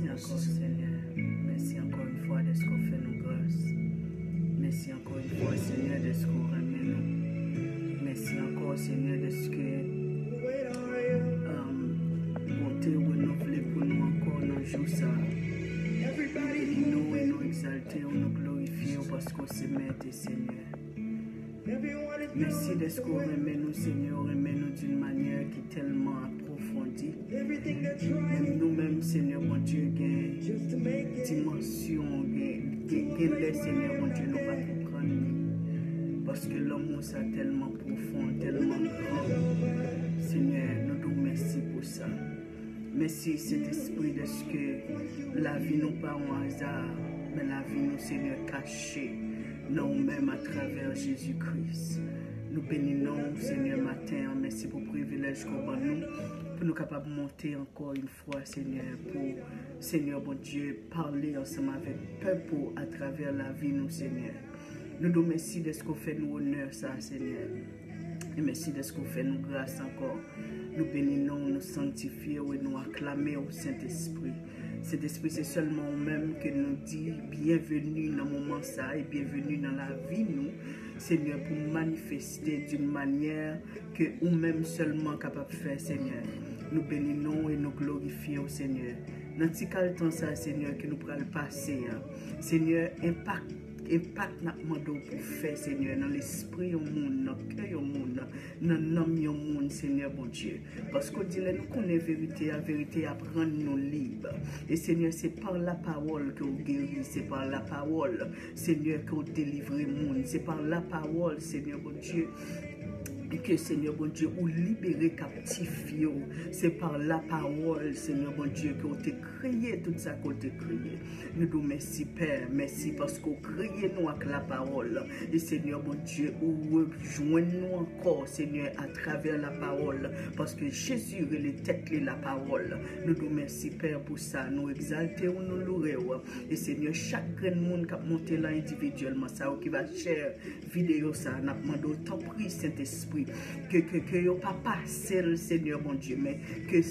Merci encore, Seigneur. Merci encore une fois de ce qu'on fait nos grâces. Merci encore une fois, Seigneur, de ce qu'on remet nous. Merci encore, Seigneur, de ce que bonté renouvelée pour nous encore dans le jour ça. Nous et nous exalter, nous glorifier parce qu'on se met, Seigneur. Merci de ce qu'on remet nous, Seigneur, remet nous d'une manière qui est tellement approfondie. Même nous-mêmes, Seigneur, mon Dieu, dimension, les Seigneur, mon Dieu, nous va comprendre. Parce que l'amour, ça tellement profond, tellement grand. Seigneur, nous nous merci pour ça. Merci, cet esprit de ce que la vie nous pas un hasard, mais la vie nous, Seigneur, cachée. Nous-mêmes à travers Jésus-Christ. Nous bénissons, Seigneur, matin. Merci pour le privilège qu'on a nous, pour nous capables de monter encore une fois, Seigneur, pour, Seigneur, bon Dieu, parler ensemble avec le peuple à travers la vie, nous, Seigneur. Nous nous remercions de ce qu'on fait nous honneur, ça, Seigneur. Et merci de ce qu'on fait nous grâce encore. Nous bénissons, nous sanctifions et nous acclamons au Saint-Esprit. Cet esprit, c'est seulement nous-mêmes que nous dit bienvenue dans le moment ça et bienvenue dans la vie, nous, Seigneur, pour manifester d'une manière que nous-mêmes seulement capables de faire, Seigneur. Nous bénissons et nous glorifions, Seigneur. Dans ce temps, ça, Seigneur, que nous pourrons le passer, Seigneur, impact nous pour faire, Seigneur, dans l'esprit au monde, dans le cœur au monde, dans l'âme au monde, Seigneur, bon Dieu. Parce qu'on dit, nous connaissons la vérité apprend nous libres. Et Seigneur, c'est par la parole que vous guérissez, c'est par la parole, Seigneur, que vous délivrez le monde, c'est par la parole, Seigneur, bon Dieu. Et que Seigneur bon Dieu, ou libérer captif, c'est par la parole, Seigneur bon Dieu, que vous avez créé tout ça que vous avez créé. Nous nous merci Père, merci parce que vous créez nous avec la parole. Et Seigneur bon Dieu, vous rejoignez nous encore, Seigneur, à travers la parole, parce que Jésus est les têtes de la parole. Nous nous merci Père pour ça, nous exaltons, nous louons. Et Seigneur, chaque grand monde qui a monté là individuellement, ça, qui va share vidéo, ça, nous demandons autant pris Saint-Esprit. Que yo pas passer le Seigneur mon Dieu, mais que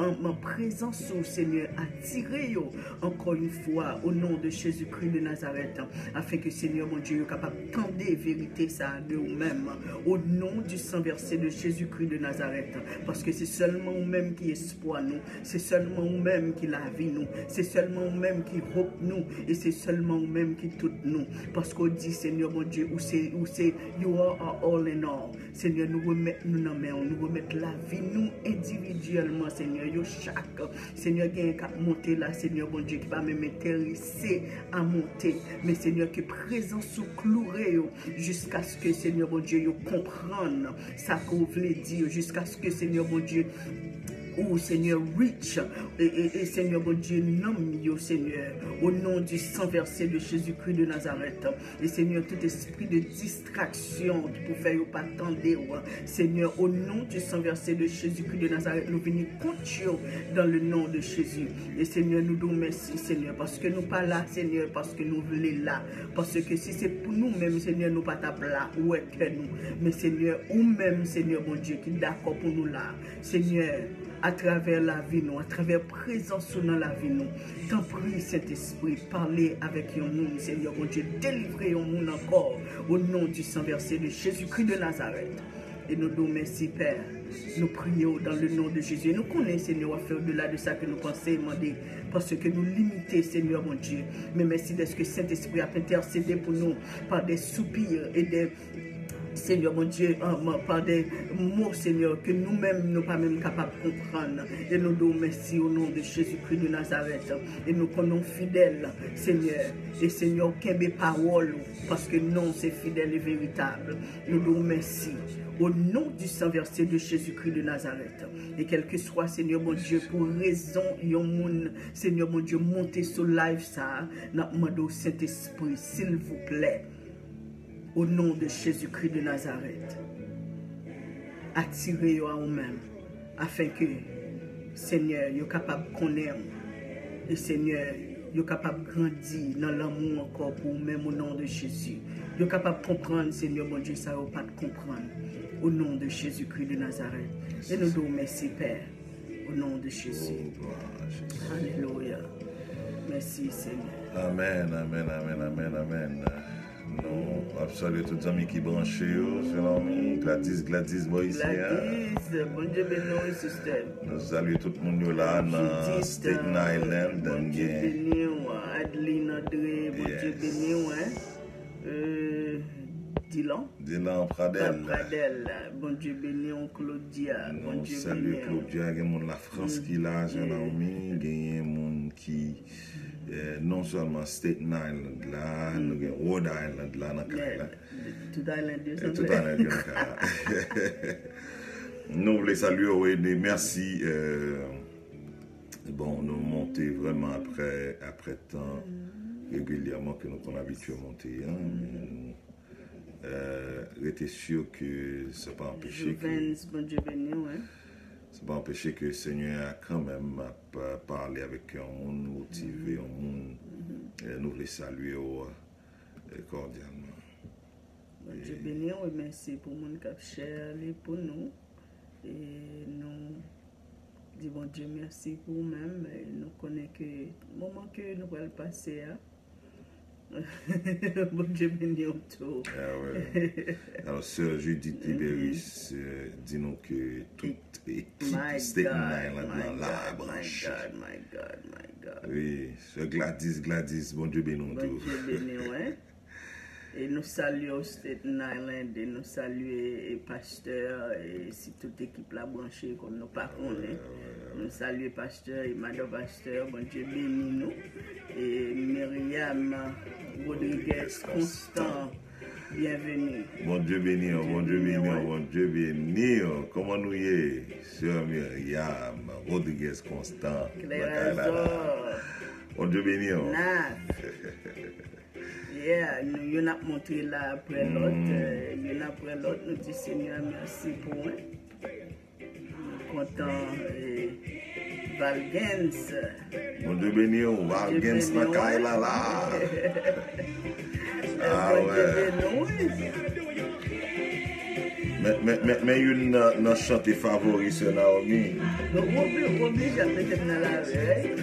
en présence au Seigneur attirer yo encore une fois au nom de Jésus-Christ de Nazareth, afin que Seigneur mon Dieu est capable de tendre vérité ça de vous-même au nom du sang versé de Jésus-Christ de Nazareth, parce que c'est seulement vous-même qui espoir nous, c'est seulement vous-même qui la vie nous, c'est seulement vous-même qui hope nous, et c'est seulement vous-même qui tout nous, parce qu'on dit Seigneur mon Dieu, où c'est you are all in all. Seigneur, nous remettons nous nous remettons la vie nous individuellement, Seigneur, yo chaque Seigneur qui est monter là, Seigneur bon Dieu, qui va même intéresser à monter, mais Seigneur qui est présent sous cloué jusqu'à ce que Seigneur bon Dieu comprenne ça que vous voulez dire, jusqu'à ce que Seigneur bon Dieu ou Seigneur rich et Seigneur bon Dieu nomme yo Seigneur au nom du sang versé de Jésus-Christ de Nazareth. Et Seigneur, tout esprit de distraction qui peut faire pas attendre, Seigneur, au nom du sang versé de Jésus-Christ de Nazareth, nous venons contre dans le nom de Jésus. Et Seigneur, nous nous merci Seigneur, parce que nous pas là Seigneur, parce que nous voulons là, parce que si c'est pour nous-mêmes Seigneur, nous pas là, où est que nous, mais Seigneur, ou même Seigneur bon Dieu, qui est d'accord pour nous là, Seigneur, à travers la vie, nous, à travers présence dans la vie, nous. T'en prie, Saint-Esprit, parler avec un monde, Seigneur, mon Dieu, délivrer un monde encore, au nom du sang versé de Jésus-Christ de Nazareth. Et nous nous merci, Père. Nous prions dans le nom de Jésus. Et nous connaissons, Seigneur, à faire au-delà de ça que nous pensons et demander, parce que nous limitons, Seigneur, mon Dieu. Mais merci de ce que Saint-Esprit a intercédé pour nous par des soupirs et des Seigneur mon Dieu, par des mots, Seigneur, que nous-mêmes, nous pas même capables de comprendre. Et nous nous remercions au nom de Jésus-Christ de Nazareth. Et nous connaissons fidèles, Seigneur. Et Seigneur, qu'il y ait parole, parce que non, c'est fidèle et véritable. Nous nous remercions au nom du sang versé de Jésus-Christ de Nazareth. Et quel que soit, Seigneur mon Dieu, pour raison, Seigneur mon Dieu, montez sur live ça, nous demandons au Saint-Esprit, s'il vous plaît. Au nom de Jésus-Christ de Nazareth, attirez-vous à vous-même, afin que, Seigneur, vous capable de connaître, et Seigneur, vous capable de grandir dans l'amour encore pour vous-même au nom de Jésus. Vous capable de comprendre, Seigneur, mon Dieu, ça ne va pas de comprendre, au nom de Jésus-Christ de Nazareth. Et nous nous remercions, Père, au nom de Jésus. Alléluia. Merci, Seigneur. Amen, amen, amen, amen, amen. Nous saluons tous les amis qui branchent, selon moi. Gladys Moïse. Gladys, bon Dieu béni, sister. Nous saluons tout le monde là dans Staten Island. Bon Dieu béni, Adeline André, bon Dieu béni, Dylan Pradel, bon Dieu béni, Claudia, bon Dieu béni. Salut Claudia, il y a mon la France qui là, jeune ami, il y a mon qui non seulement Staten Island là, nous avons Rhode Island là dans Canada. Tout Island, tout Island. Nous voulons saluer et merci. Bon, nous montons vraiment après temps régulièrement que nous sommes habitués à monter. Restez sûr que ça ne pas empêcher pas empêcher que le Seigneur a quand même parlé avec un monde, motivé un monde. Nous voulons saluer cordialement. Bon Dieu béni, merci pour mon cap cher pour nous. Et nous disons bon Dieu merci pour nous-mêmes. Nous connaissons que le moment que nous allons passer. Bon Dieu béni autour. Alors, Sœur Judith Libéris, dis-nous que tout Staten Island dans la branche. My God. Oui, Sœur Gladys, bon Dieu béni autour. Bon Dieu béni, ouais. Et nous saluons Staten Island, et nous saluons les pasteurs, et si toute équipe la branchée comme nous pas connaissons. Nous saluons les pasteurs et madame pasteur, bon Dieu béni nous. Et Myriam Rodriguez Constant, bienvenue. Bon Dieu béni, bon Dieu béni, bon Dieu béni. Comment nous y est, Sœur Myriam Rodriguez Constant. Bon Dieu béni. Yeah, nous avons montré là après l'autre, nous disons Seigneur merci pour nous. Nous sommes contents. Valgens. Bon Dieu béni, Valgens na Kaila là. Ah ouais. Mais une chante favori sur Naomi. Oblige à mettre dans la veille.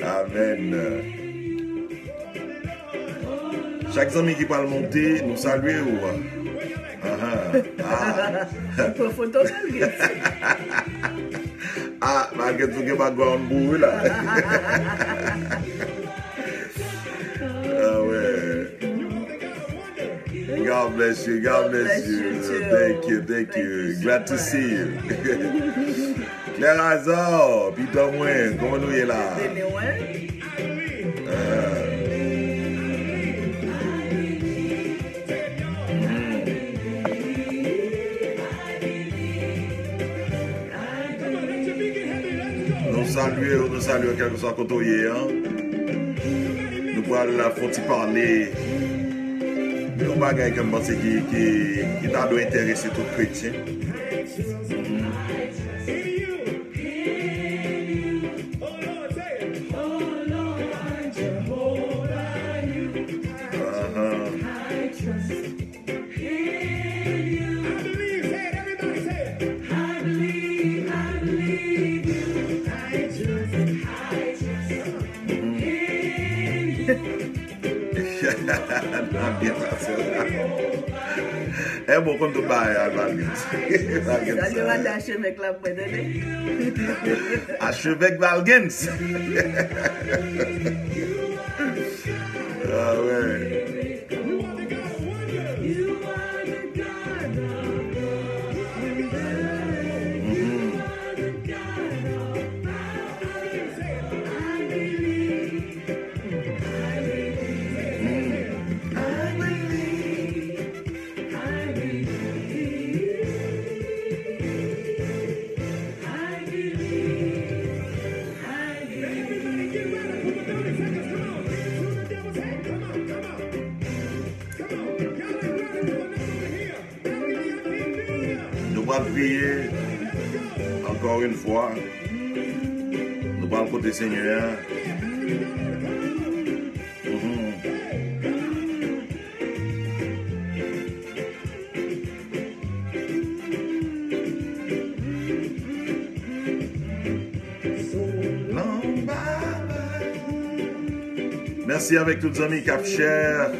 Amen. Chaque ami qui parle monter, nous saluons. Pour photo Ah, malgré tout, il y a un background bourré là. Ah ouais. God bless you. Thank you. Glad to see you. Claire Hazard, Peter Mouen, comment nous y est là? Nous saluons quel que soit côté nous pouvons la faire parler de un bagage que je pense qui doit intéresser tout chrétien. É bom quando vai a Valgens. Archevêque la prédélée. Archevêque Valgens. Ah ouais. Prier encore une fois. Nous parlons côté Seigneur. Merci avec tous les amis Cap Cher.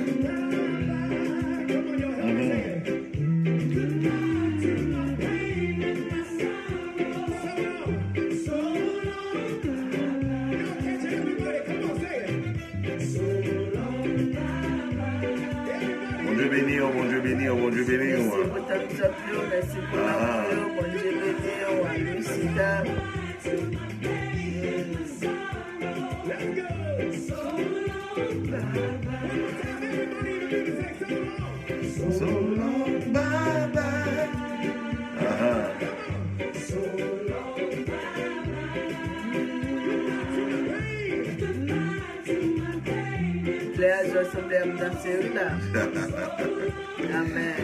Bon Dieu béni, bon Dieu béni, bon Dieu béni. Merci pour ta mise à fleur, merci pour l'amour, bon Dieu béni, Lucida. So long, bye bye. Les agents sont bien dansés là. Amen.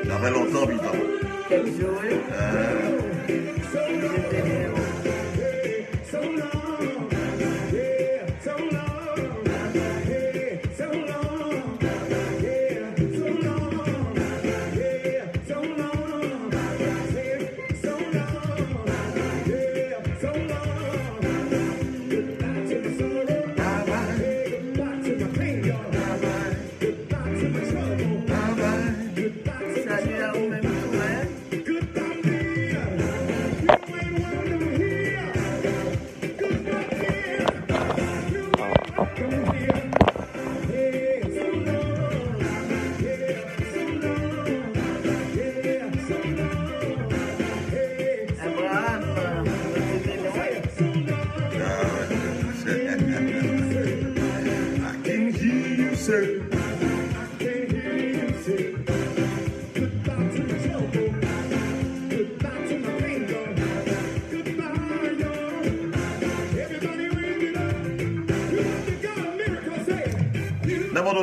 Ça fait longtemps, putain. Quelques jours.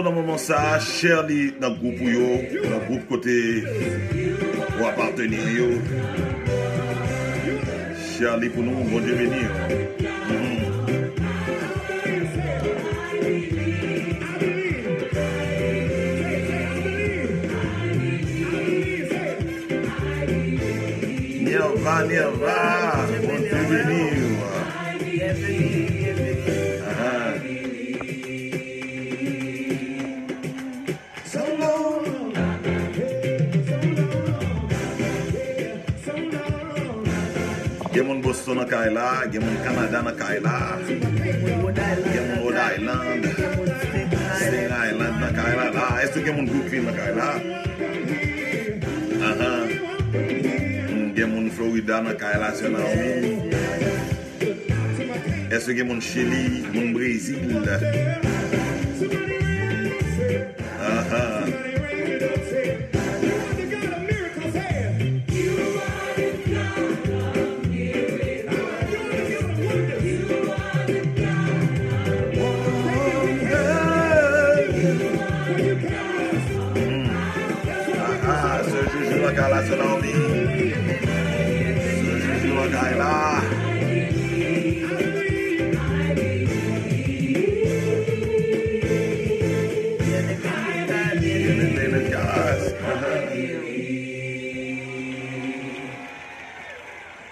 Dans le moment ça, Shirley dans le groupe dans le groupe côté pour appartenir. Shirley pour nous, bon Dieu béni. Nirva, bon Dieu béni. Il y a mon Boston dans Kaila, il y a mon Canada dans Kaila, il y a mon Rhode Island, Staten Island dans Kaila là. Est-ce qu'il y a mon Brooklyn dans Kaila? Il y a mon Florida dans Kaila, c'est Naomi. Est-ce qu'il y a mon Chili, mon Brésil?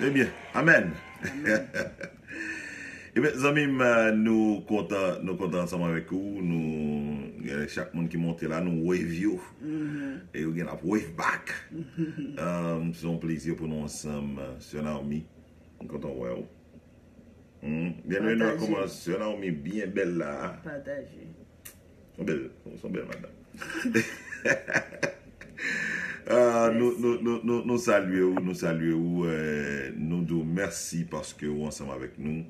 Eh bien, amen. Eh bien, amis, nous comptons ensemble avec vous. Chaque monde qui monte là, nous wave you. Et nous avons wave back. C'est un plaisir pour nous ensemble, sur Naomi. Nous comptons ouais. Bienvenue, nous commençons sur Naomi, bien belle là. Partagez. Sont belles, madame. Nous saluons, nous disons merci parce que vous ensemble avec nous.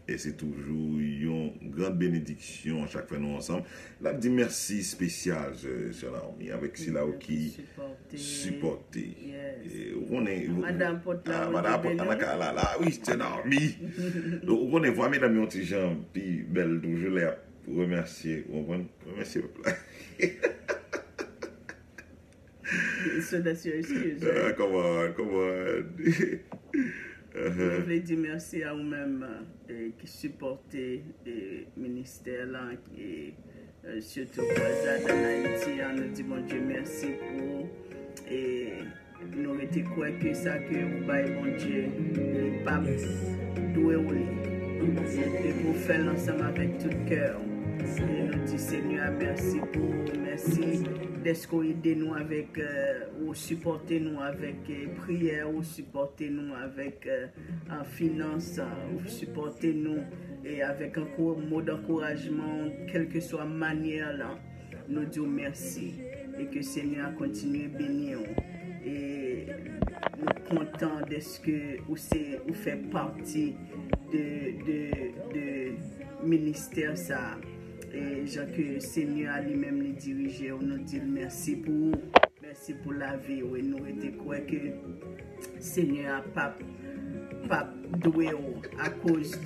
Et c'est toujours une grande bénédiction à chaque fois nous ensemble. Là, je dis merci spécial, sur Naomi, avec Silao qui supporté. Madame Potla. Madame Potla, là, oui, c'est Naomi. Donc, on est vraiment, mesdames, un petit gens, puis belle, donc je l'ai remercié. Remercier, So that's your excuse, right? Come on. Je voulais dire merci à vous-même qui supportez le ministère là et surtout pour les en Haïti. Nous disons bon Dieu merci pour et nous étions quoi que ça que vous baillez bon Dieu le pape doué et pour faire ensemble avec tout cœur. Et nous disons Seigneur merci d'être aidé nous avec ou supporter nous avec prière ou supporter nous avec en finance ou supporter nous et avec un mot d'encouragement quelle que soit manière là nous disons merci et que Seigneur continue à bénir et nous contents de ce que vous faites partie de ministère ça. Et Jean que Seigneur lui-même les diriger, on nous dit merci pour la vie. Et nous étions quoi que Seigneur pape doué à cause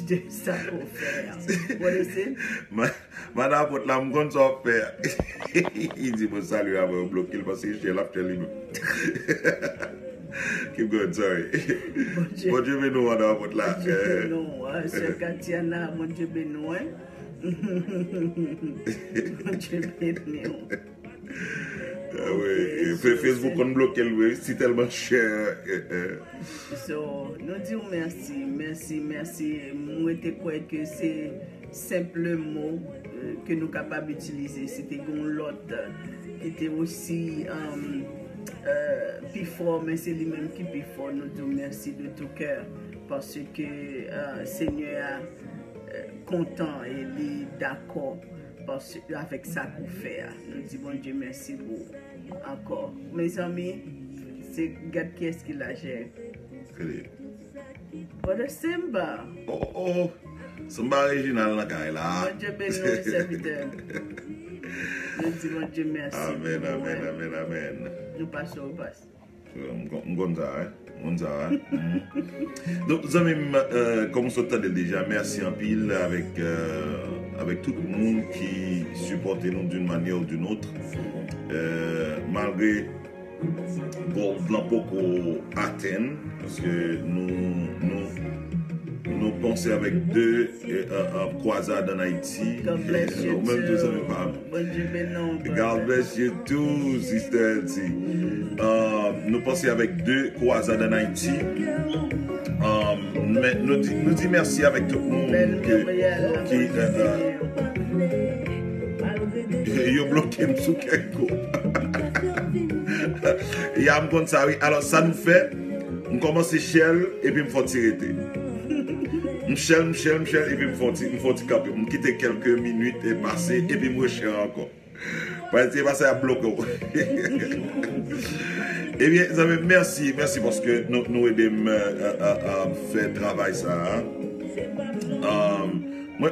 de ça qu'on fait. Vous voyez? Madame, pour la m'gonne son père. Il dit bon salut avant de bloquer parce que je l'ai fait lui-même. Keep going, sorry. Bon Dieu béni, madame, pour la. Bon Dieu béni, c'est Katiana, mon Dieu béni. Mon Dieu béni. Ah oui, Facebook on bloque le c'est tellement cher. So, nous disons merci. Moi je crois que c'est simple mot que nous sommes capables d'utiliser. C'était l'autre qui était aussi plus fort, mais c'est lui-même qui est plus fort. Nous disons merci de tout cœur parce que Seigneur est content et il est d'accord avec ça qu'on fait. Nous disons bon Dieu merci pour encore. Mes amis, c'est regarde qui est-ce qui l'a géré. Brother Simba. Oh, Simba original là quand là. Bon Dieu béni nos serviteurs. Nous disons bon Dieu merci. Amen. Nous passons au passe. Donc, vous avez comme on s'entendait déjà, merci en pile avec tout le monde qui supporte nous d'une manière ou d'une autre. Malgré Gold Blanc beaucoup Athènes, parce que nous pensons avec deux croisades en Haïti. God bless you même too. tout ça, mais pas. Bon Dieu béni. God bless you too, Sister Elsie. Nous pensons avec deux croisades en Haïti. Mais nous disons merci avec tout le monde qui a bloqué sous quelque. Il y a un comme ça, oui. Alors ça nous fait, on commence Shell et puis on faut tirer. Michel, et puis il faut camper. On quitte quelques minutes et passer, et puis moi je suis encore. Parce que ça a bloqué. Eh bien, merci parce que nous aidons à faire travail ça. Moi,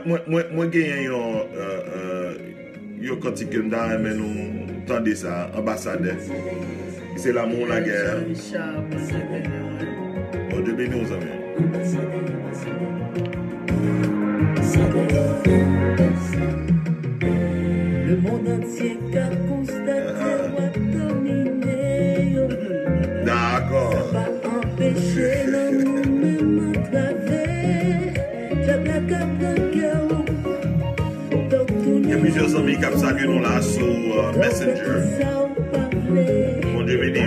j'ai un cantique mais nous entendez ça, ambassadeur. C'est l'amour, la guerre. Bon Dieu béni aux amis. Le monde entier qu'a constaté ou dominé. D'accord. Ça va empêcher l'amour même entravé. J'ai la cape cœur. Il y a plusieurs amis qui saluent nous là sur Messenger. Bon Dieu béni.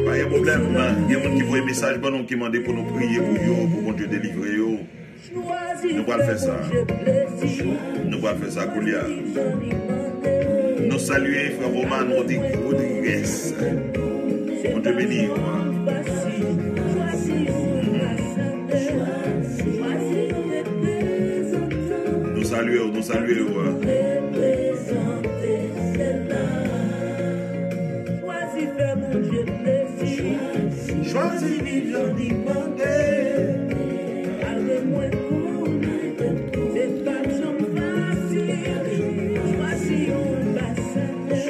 Pas de problème. Il y a des gens qui voient un message bon qui demandent pour nous prier pour bon Dieu délivrer. Nous allons faire ça. Nous allons faire ça, Goulia. Nous saluons Frère Roman Rodriguez. Bon Dieu béni. Nous saluons. Choisis vivre demandé. C'est pas trop facile. Choisis ambassadeur.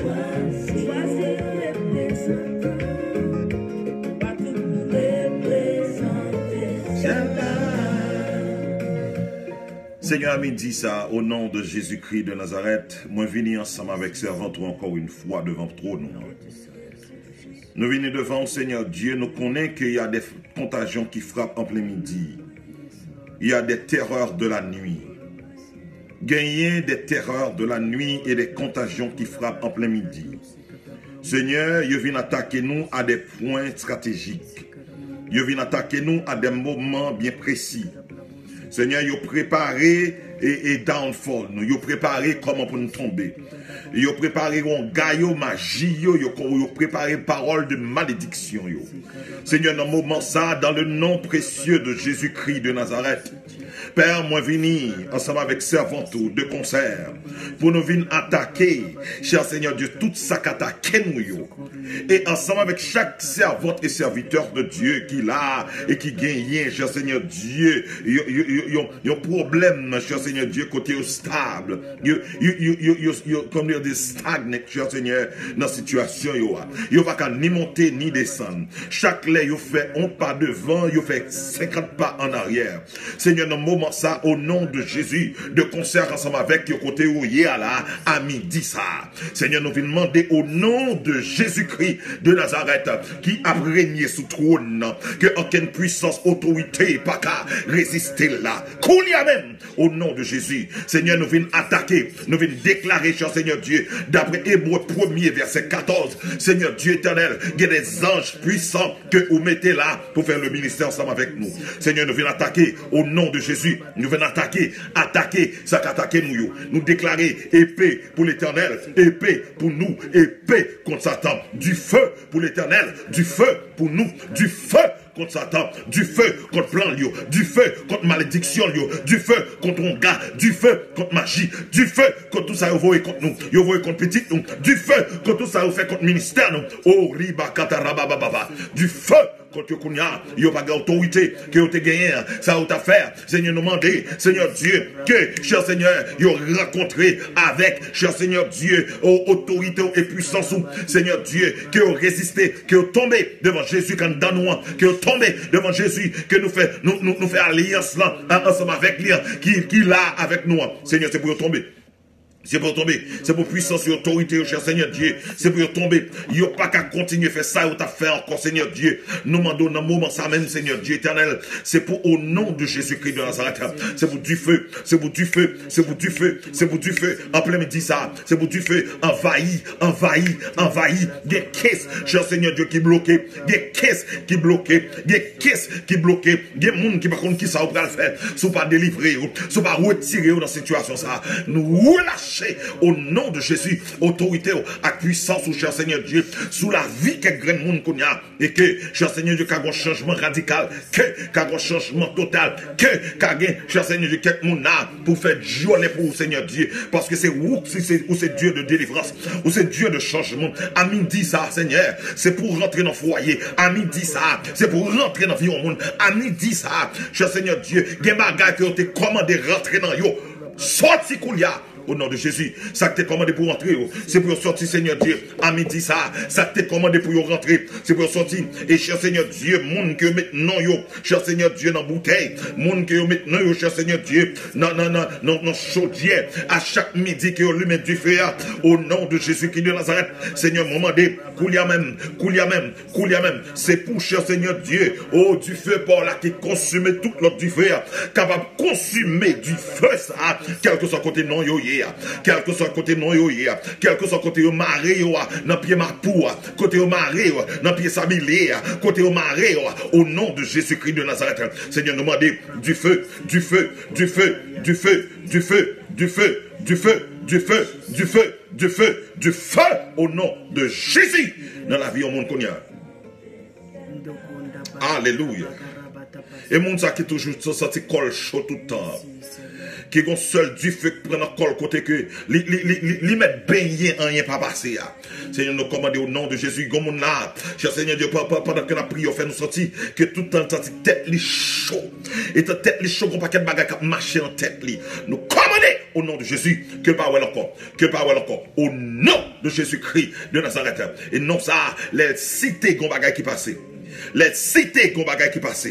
Choisis représentant. Pas tout représenter. Seigneur, à midi ça, au nom de Jésus-Christ de Nazareth, moi venir ensemble avec servant toi encore une fois devant le trône. Nous venons devant Seigneur Dieu, nous connaissons qu'il y a des contagions qui frappent en plein midi. Il y a des terreurs de la nuit. Gagner des terreurs de la nuit et des contagions qui frappent en plein midi. Seigneur, il vient attaquer nous à des points stratégiques. Il vient attaquer nous à des moments bien précis. Seigneur, il a préparé et downfall. Nous a préparé comment pour nous tomber. Il a préparé un gaillot magie. Il a préparé parole de malédiction. Seigneur, dans le moment ça, dans le nom précieux de Jésus-Christ de Nazareth, Père, moi venir ensemble avec servant de concert pour nous venir attaquer, cher Seigneur Dieu, tout ça qu'attaque nous. Et ensemble avec chaque servante et serviteur de Dieu qui l'a et qui gagne, cher Seigneur Dieu, il y a un problème, cher Seigneur Dieu, côté stable. Comme dire des stagnés, cher Seigneur, dans la situation. Il n'y a pas ni monter ni descendre. Chaque lait, il fait un pas devant, il fait 50 pas en arrière. Seigneur, dans le moment ça, au nom de Jésus, de concert ensemble avec le côté où il y a là, à midi ça. Seigneur, nous venons demander au nom de Jésus-Christ de Nazareth, qui a régné sous trône, que aucune puissance, autorité, pas qu'à résister là. Qu'il y a même, au nom de Jésus, Seigneur, nous venons attaquer, nous venons déclarer, cher Seigneur Dieu, d'après Hébreux 1er, verset 14, Seigneur Dieu éternel, il y a des anges puissants que vous mettez là pour faire le ministère ensemble avec nous. Seigneur, nous venons attaquer au nom de Jésus. Nous venons attaquer, ça qu'attaquer nous. Nous déclarer épée pour l'éternel, épée pour nous, épée contre Satan. Du feu pour l'éternel, du feu pour nous, du feu contre Satan, du feu contre plan, du feu contre malédiction, du feu contre mon gars, du feu contre magie, du feu contre tout ça, vous voyez contre nous, vous voyez contre petit nous, du feu contre tout ça, vous faites contre ministère nous, oh riba katarabababa, du feu contre Kounia, il n'y a pas d'autorité que vous avez gagné, ça vous a fait, Seigneur nous demande, Seigneur Dieu, que, cher Seigneur, vous avez rencontré avec, cher Seigneur Dieu, autorité et puissance, Seigneur Dieu, que vous résistez, que vous tombez devant Jésus quand dans nous, que vous tombez devant Jésus, que nous fait alliance là, ensemble avec lui, qui là avec nous, Seigneur, c'est pour vous tomber. C'est pour tomber. C'est pour puissance et autorité, cher Seigneur Dieu. C'est pour tomber. Il n'y a pas qu'à continuer à faire ça ou t'as fait encore, Seigneur Dieu. Nous demandons dans le moment ça même, Seigneur Dieu éternel. C'est pour au nom de Jésus-Christ de Nazareth. C'est pour du feu. C'est pour du feu. C'est pour du feu. C'est pour du feu. En plein midi ça. C'est pour du feu. Envahi. Des caisses, cher Seigneur Dieu, qui bloquent. Des caisses qui bloquent. Des caisses qui bloquent. Des gens qui par contre qui ça ou pas le faire. Sont pas délivrés. Sont pas retirés dans cette situation ça. Nous relâchons au nom de Jésus, autorité à puissance, cher Seigneur Dieu, sous la vie que grand monde qu'on a, et que, cher Seigneur Dieu, qu'il y a un changement radical, qu'il y a un changement total, qu'il y a, cher Seigneur Dieu, quelqu'un monde a pour faire joie pour Seigneur Dieu, parce que c'est où c'est Dieu de délivrance, où c'est Dieu de changement. À midi ça, Seigneur, c'est pour rentrer dans le foyer. À midi ça, c'est pour rentrer dans le vie au monde. À midi ça, cher Seigneur Dieu, il y a des bagages qui ont été commandés rentrer dans yo. Sorti Koulia. Au nom de Jésus, ça t'est commandé pour rentrer. C'est pour sortir, Seigneur Dieu. À midi, ça t'est commandé pour rentrer. C'est pour sortir. Et cher Seigneur Dieu, monde que maintenant, cher Seigneur Dieu, dans bouteille. Monde que maintenant, cher Seigneur Dieu, dans chaudière. À chaque midi, que lui met du feu. Au nom de Jésus-Christ de Nazareth. Seigneur, moment de coulia même. C'est pour, cher Seigneur Dieu, oh, du feu par là qui consume tout l'autre du feu. Capable de consumer du feu, ça. Quel que soit côté non, quel que soit côté non quel que soit côté au maré dans pied mapou, côté au maré dans pied sabilé, côté au maré au nom de Jésus-Christ de Nazareth. Seigneur, nous demandons du feu au nom de Jésus dans la vie au monde qu'on y a. Alléluia. Et mon ça qui toujours senti col chaud tout le temps. Qui est seul du feu qui prend un col côté que li mettre baigner en rien pas passer. Seigneur, nous commandons au nom de Jésus, comme là, cher Seigneur Dieu, pendant que la prière fait nous sortir, que tout le temps tête li chaud. Et ta tête li chaud, qu'on pas qu'un bagage qui marche en tête li. Nous commandons au nom de Jésus, que le parole encore, au nom de Jésus-Christ de Nazareth. Et non ça, les cités qu'on bagage qui passent. Les cités qu'on bagaille qui passent.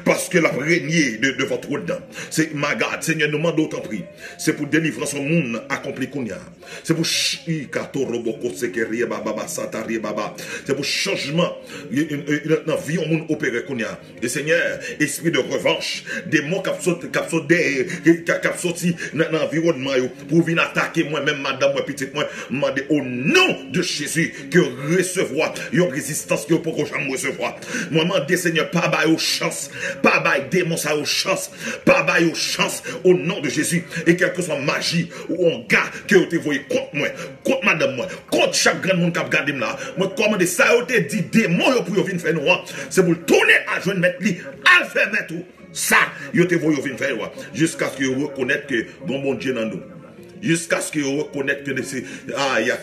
Parce que la régné de votre trône. C'est ma garde, Seigneur, nous demandons autant prix. C'est pour délivrance au monde accompli qu'on y a. C'est pour c'est pour changement dans la vie au monde opéré qu'on y a. Et Seigneur, esprit de revanche, des mots qui sorti dans l'environnement pour venir attaquer moi-même, madame, moi, petite, moi, au nom de Jésus, que recevoir une résistance que pour que jamais recevoir. Moi, demande Seigneur, pas bail aux chances, pas bail démon ça aux chances, pas bail aux chances au nom de Jésus. Et quelle que soit magie ou un gars que vous te voyez contre moi, contre madame moi, contre chaque grand monde qui a gardé là, moi, commande ça, vous te dit démon pour venir faire nous, c'est pour tourner à jeune mettre lui, à faire mettre tout. Ça, vous te voyez venir faire jusqu'à ce que vous reconnaissez que bon Dieu dans nous. Jusqu'à ce que vous reconnaissez que il y a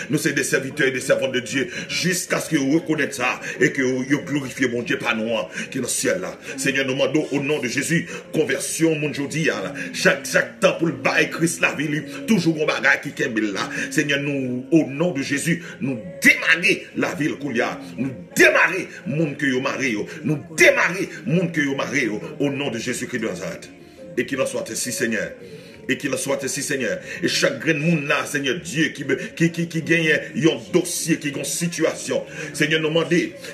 nous sommes des serviteurs et des servantes de Dieu. Jusqu'à ce que vous reconnaissez ça et que vous glorifiez mon Dieu pas nous qui est dans le ciel là. Seigneur, nous demandons au nom de Jésus, conversion mon jeudi là. Chaque temps pour le bail Christ la vie, toujours un bagage qui kembel là. Seigneur, nous au nom de Jésus, nous démarrer la ville qu'il y a. Nous démarrer monde que vous mariez. Nous démarrer monde que vous mariez au nom de Jésus-Christ de Nazareth. Et qu'il en soit ainsi, Seigneur. Et qu'il en soit ainsi, Seigneur. Et chaque grain de monde là, Seigneur Dieu, qui gagne un dossier, qui a une situation. Seigneur, nous demandons,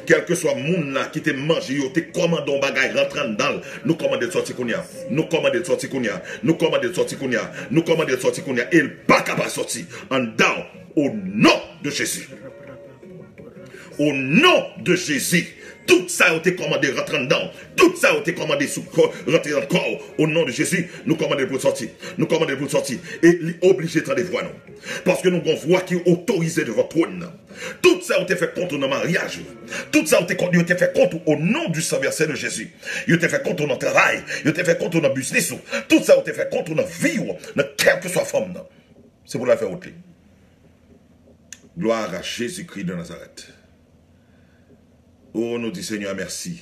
quel que soit le monde là, qui te mange, qui te commande un bagage rentrant dans, nous commandons de sortir qu'on y a. Nous commandons de sortir qu'on y a. Nous commandons de sortir qu'on y a. Nous commandons de sortir qu'on y a. Et il pas capable de sortir. En down, au nom de Jésus. Au nom de Jésus. Tout ça a été commandé rentrant dedans. Tout ça a été commandé rentrer dans le corps. Au nom de Jésus, nous commandons pour sortir. Nous commandons pour sortir. Et obligé de voix non. Parce que nous avons une voix qui est autorisée de votre trône. Tout ça a été fait contre nos mariages. Tout ça a été fait contre au nom du sang versé de Jésus. Il a été fait contre notre travail. Il a été fait contre notre business. Tout ça a été fait contre notre vie. Quelle que soit forme. C'est pour la faire autre. Gloire à Jésus-Christ de Nazareth. Oh, nous disons Seigneur, merci.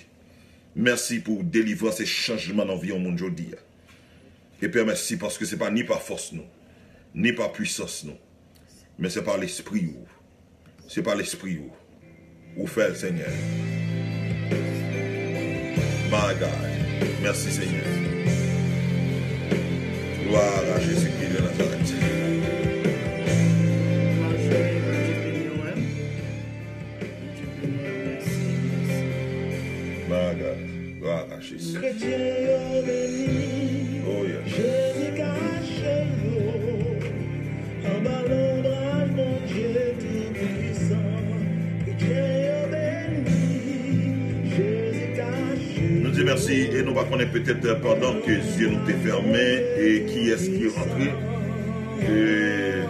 Merci pour délivrer ces changements dans la vie au monde aujourd'hui. Et Père, merci parce que ce n'est pas ni par force, nous, ni par puissance, nous, mais c'est par l'esprit. C'est par l'esprit. Où fait le Seigneur. My God. Merci Seigneur. Gloire à Jésus-Christ de Nazareth. Jesus. Oh yes. Nous disons merci et nous va connaître peut-être pendant que Dieu nous est fermé et qui est-ce qui est rentré. Et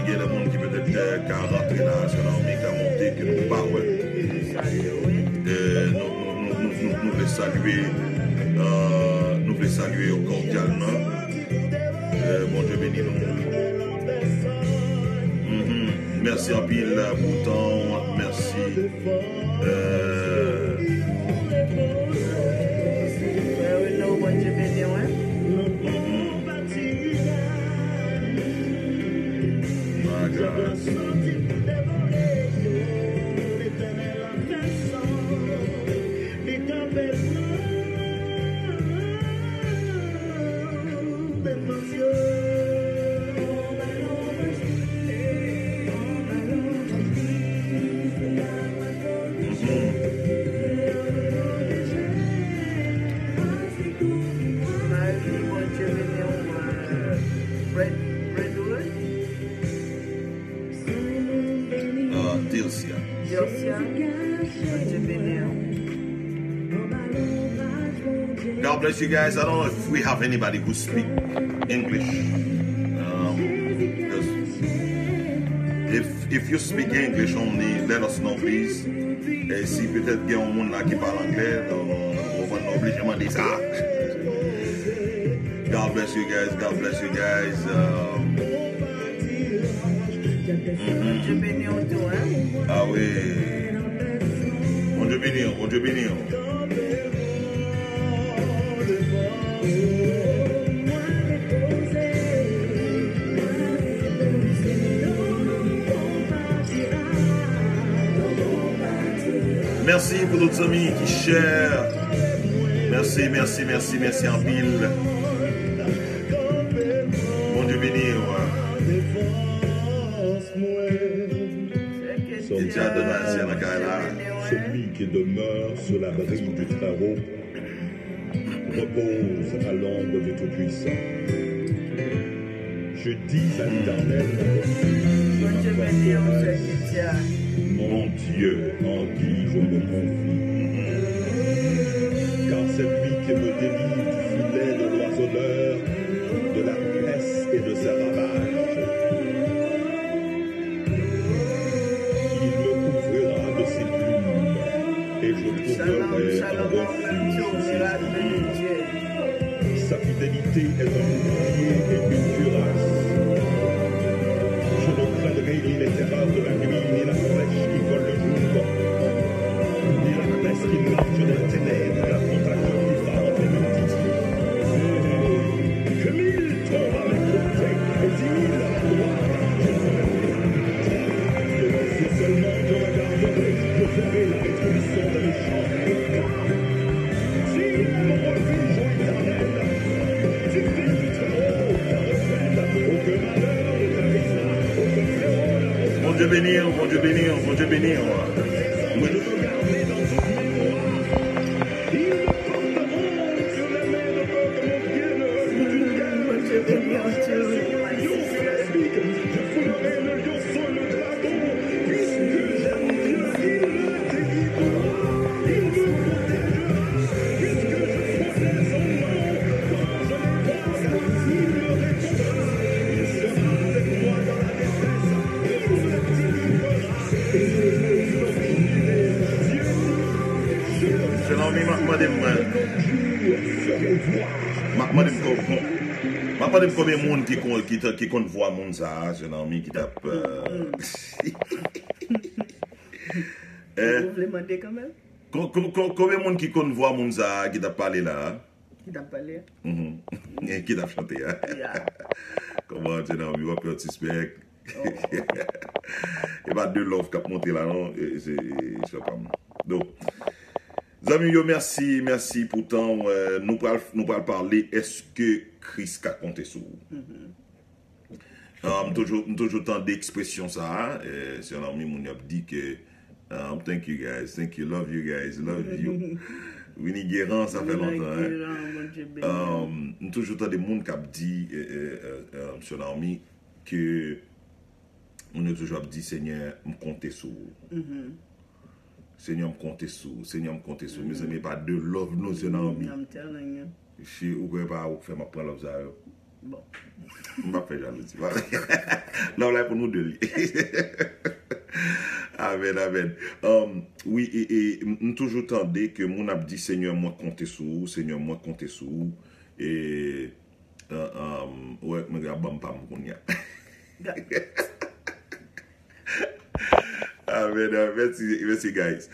il y a des gens qui peut-être qui rentré là, c'est là qui a monté, que nous parlons. Nous voulons saluer cordialement. Bon Dieu béni nous. Merci en pile pour ton. Merci. God bless you guys. I don't know if we have anybody who speak English. If you speak English only, let us know, please. Et si peut-être il y a un monde là qui parle anglais, on va obligément dire ça. God bless you guys. God bless you guys. Ah oui. Bon Dieu béni, bon Dieu béni. Merci pour d'autres amis qui chèrent. Merci en pile. Bon Dieu béni. Et tu as donné un ciel à Kaila. Celui qui demeure sur l'abri du Très-Haut repose à l'ombre du Tout-Puissant. Je dis à l'Éternel, mon Dieu en qui je me confie. Car c'est lui qui me délivre du filet de l'oiseleur, de la peste et de ses ravages. Il me couvrira de ses plumes, et je trouverai un refuge sous ses ailes. Sa fidélité est un bouclier et une cuirasse. Je ne craindrai ni les terreurs de la nuit, ni la flèche qui vole le jour, ni la peste qui marche dans les ténèbres, la contagion qui frappe les multitudes. Que 1000 tombent à mes côtés et 10 000 à ma droite, je ne ferai rien. Si seulement je regarderai, je ferai la rétribution de mes champs. Si mon refuge au Éternel, tu fais du Très-Haut ta retraite, aucun malheur ne t'arrivera, aucun fléau n'arrivera. Bon Dieu bénir. Oui. Je ne sais pas combien de monde qui compte voir mon ça, c'est un ami qui tape. Vous voulez demander quand même? Combien de monde qui compte voir mon ça, qui t'a parlé là? Qui t'a parlé? Et qui t'a chanté? Yeah. Comment tu es dans le peu suspect? Et pas de love qui a monté là, non? Je sais pas. Donc, amis, merci pour temps. Nous allons parler, est-ce que Christ a compté sur vous? Toujours tant d'expressions ça. C'est un ami qui a dit que thank you guys, thank you, love you guys, love you. Winnie Guérin, ça fait longtemps. Toujours tant de monde qui a dit, c'est un ami que on a toujours dit, Seigneur, me compter sur vous. Seigneur, me compter sur vous. Mes amis, pas de love, nous, c'est un ami. Je sais où je ne vais pas faire ma prendre ça. Bon. Je ne vais pas faire jalousie. Là, on est pour nous deux. Amen. Oui, et nous toujours tendez que mon a dit Seigneur, moi compter sur vous, Seigneur, moi compter sur vous. Et ouais, je ne vais pas me Amen. Merci, guys.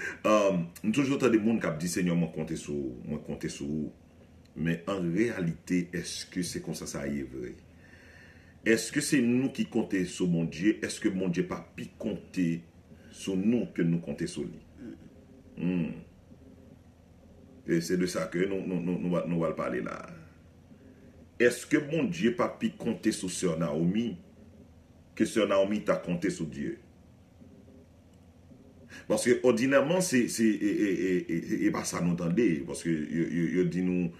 Nous toujours tendez monde qui a dit Seigneur, moi compter sur vous. Mais en réalité, est-ce que c'est comme ça y est vrai? Est-ce que c'est nous qui comptons sur mon Dieu? Est-ce que mon Dieu pas pi compter sur nous que nous comptons sur lui? Et c'est de ça que nous allons parler là. Est-ce que mon Dieu pas pi compter sur Sœur Naomi que Sœur Naomi t'a compté sur Dieu? Parce que ordinairement, c'est pas ça nous entendez. Parce que il dit nous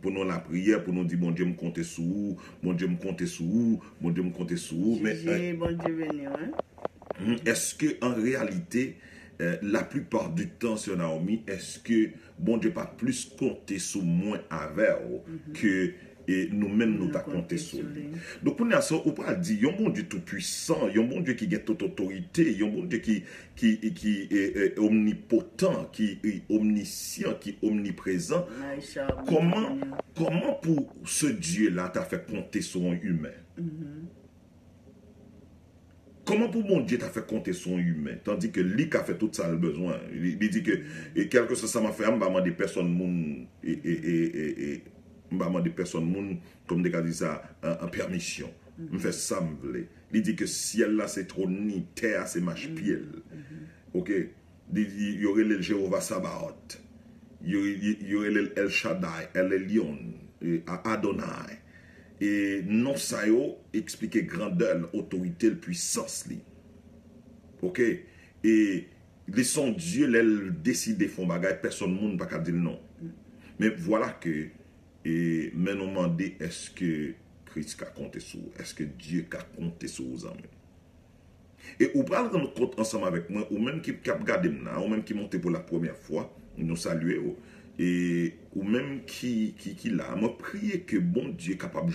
pour nous la prière, pour nous dire mon Dieu me compte sur vous, mon Dieu me compte sur vous, mon Dieu me compte sur vous. Mais bon Dieu béni, hein? Est-ce que en réalité, la plupart du temps sur Naomi, est-ce que bon Dieu pas plus compter sur moi avec que et nous-mêmes nous t'a compté sur lui. Donc on a ça, on peut dire, il y a un bon Dieu tout puissant, il y a un bon Dieu qui a toute autorité, il y a un bon Dieu qui est omnipotent, qui est omniscient, qui est omniprésent. Comment pour ce Dieu-là t'a fait compter sur un humain? Comment pour mon Dieu t'a fait compter son humain, tandis que lui qui a fait tout ça le besoin. Il dit que quelque chose ça m'a fait, on m'a des personnes des personnes comme des cas dit ça en permission. Me fait ça me plaît. Il dit que ciel là c'est trop ni terre c'est marche pied. OK. il y aurait le Jéhovah Sabaoth, il y aurait le El Shaddai, El Elyon, Adonai. Et non ça yo expliquer grandeur, autorité, puissance li. OK? Et les son Dieu l'elle décide font bagay, personne monde pas dire non. Mais voilà que et mais nous demander est-ce que Christ a compté sur, est-ce que Dieu a compté sur vous amis. Et ou pral rendre compte ensemble avec moi ou même qui cap regarder là, ou même qui monte pour la première fois, nous saluer et ou même qui là, moi prier que bon Dieu est capable de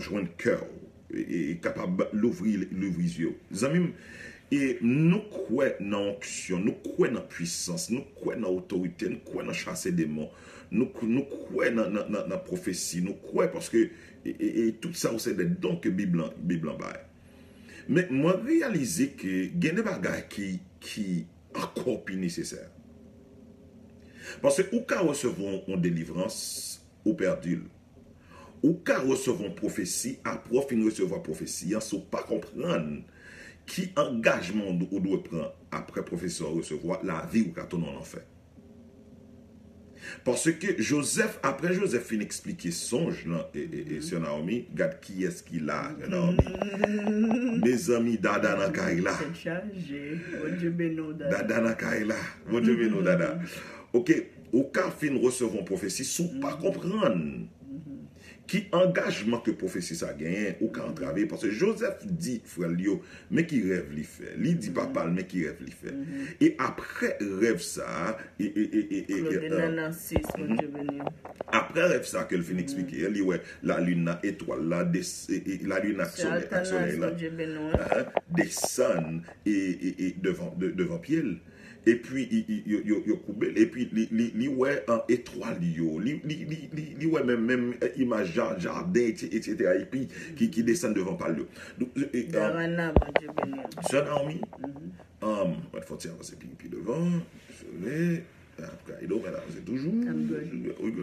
joindre cœur et capable l'ouvrir les yeux. Amis, et nous croyons dans l'onction, nous croyons dans la puissance, nous croyons dans l'autorité, nous croyons dans chasser des démons, nous croyons dans la prophétie, nous croyons parce que et tout ça c'est des dons que Bible en bail. Mais moi réaliser que il y a des bagages qui encore plus nécessaires. Parce que ou qu'à recevoir une délivrance ou perdu, ou qu'à recevoir une prophétie, après fin recevoir prophétie, sans pas comprendre qui engagement ou doit prendre après professeur recevoir la vie ou quand on en fait. Parce que Joseph, après Joseph fin expliquer songe là et sur Naomi, regarde qui est-ce qu'il a, Naomi. Mes amis Dada na Kaila. C'est chargé. Bon Dieu bénit Dada. Dada na Kaila. Bon Dieu bénit Dada. OK, au cas fin recevoir prophétie, sous pas comprendre. Qui engagement que prophétie ça gagne ou quand travailler parce que Joseph dit frère Lio mais qui rêve lui fait lui dit papa mais qui rêve lui fait et après rêve ça après rêve ça qu'elle finit expliquer elle dit ouais la lune a étoile la lune a soleil là descend et devant pied. Et puis il coupé et puis li ouais en étoile yo li ouais même image jardin etc. et puis qui descend devant par yo donc ça Naomi faut tirer c'est puis devant après il doit c'est toujours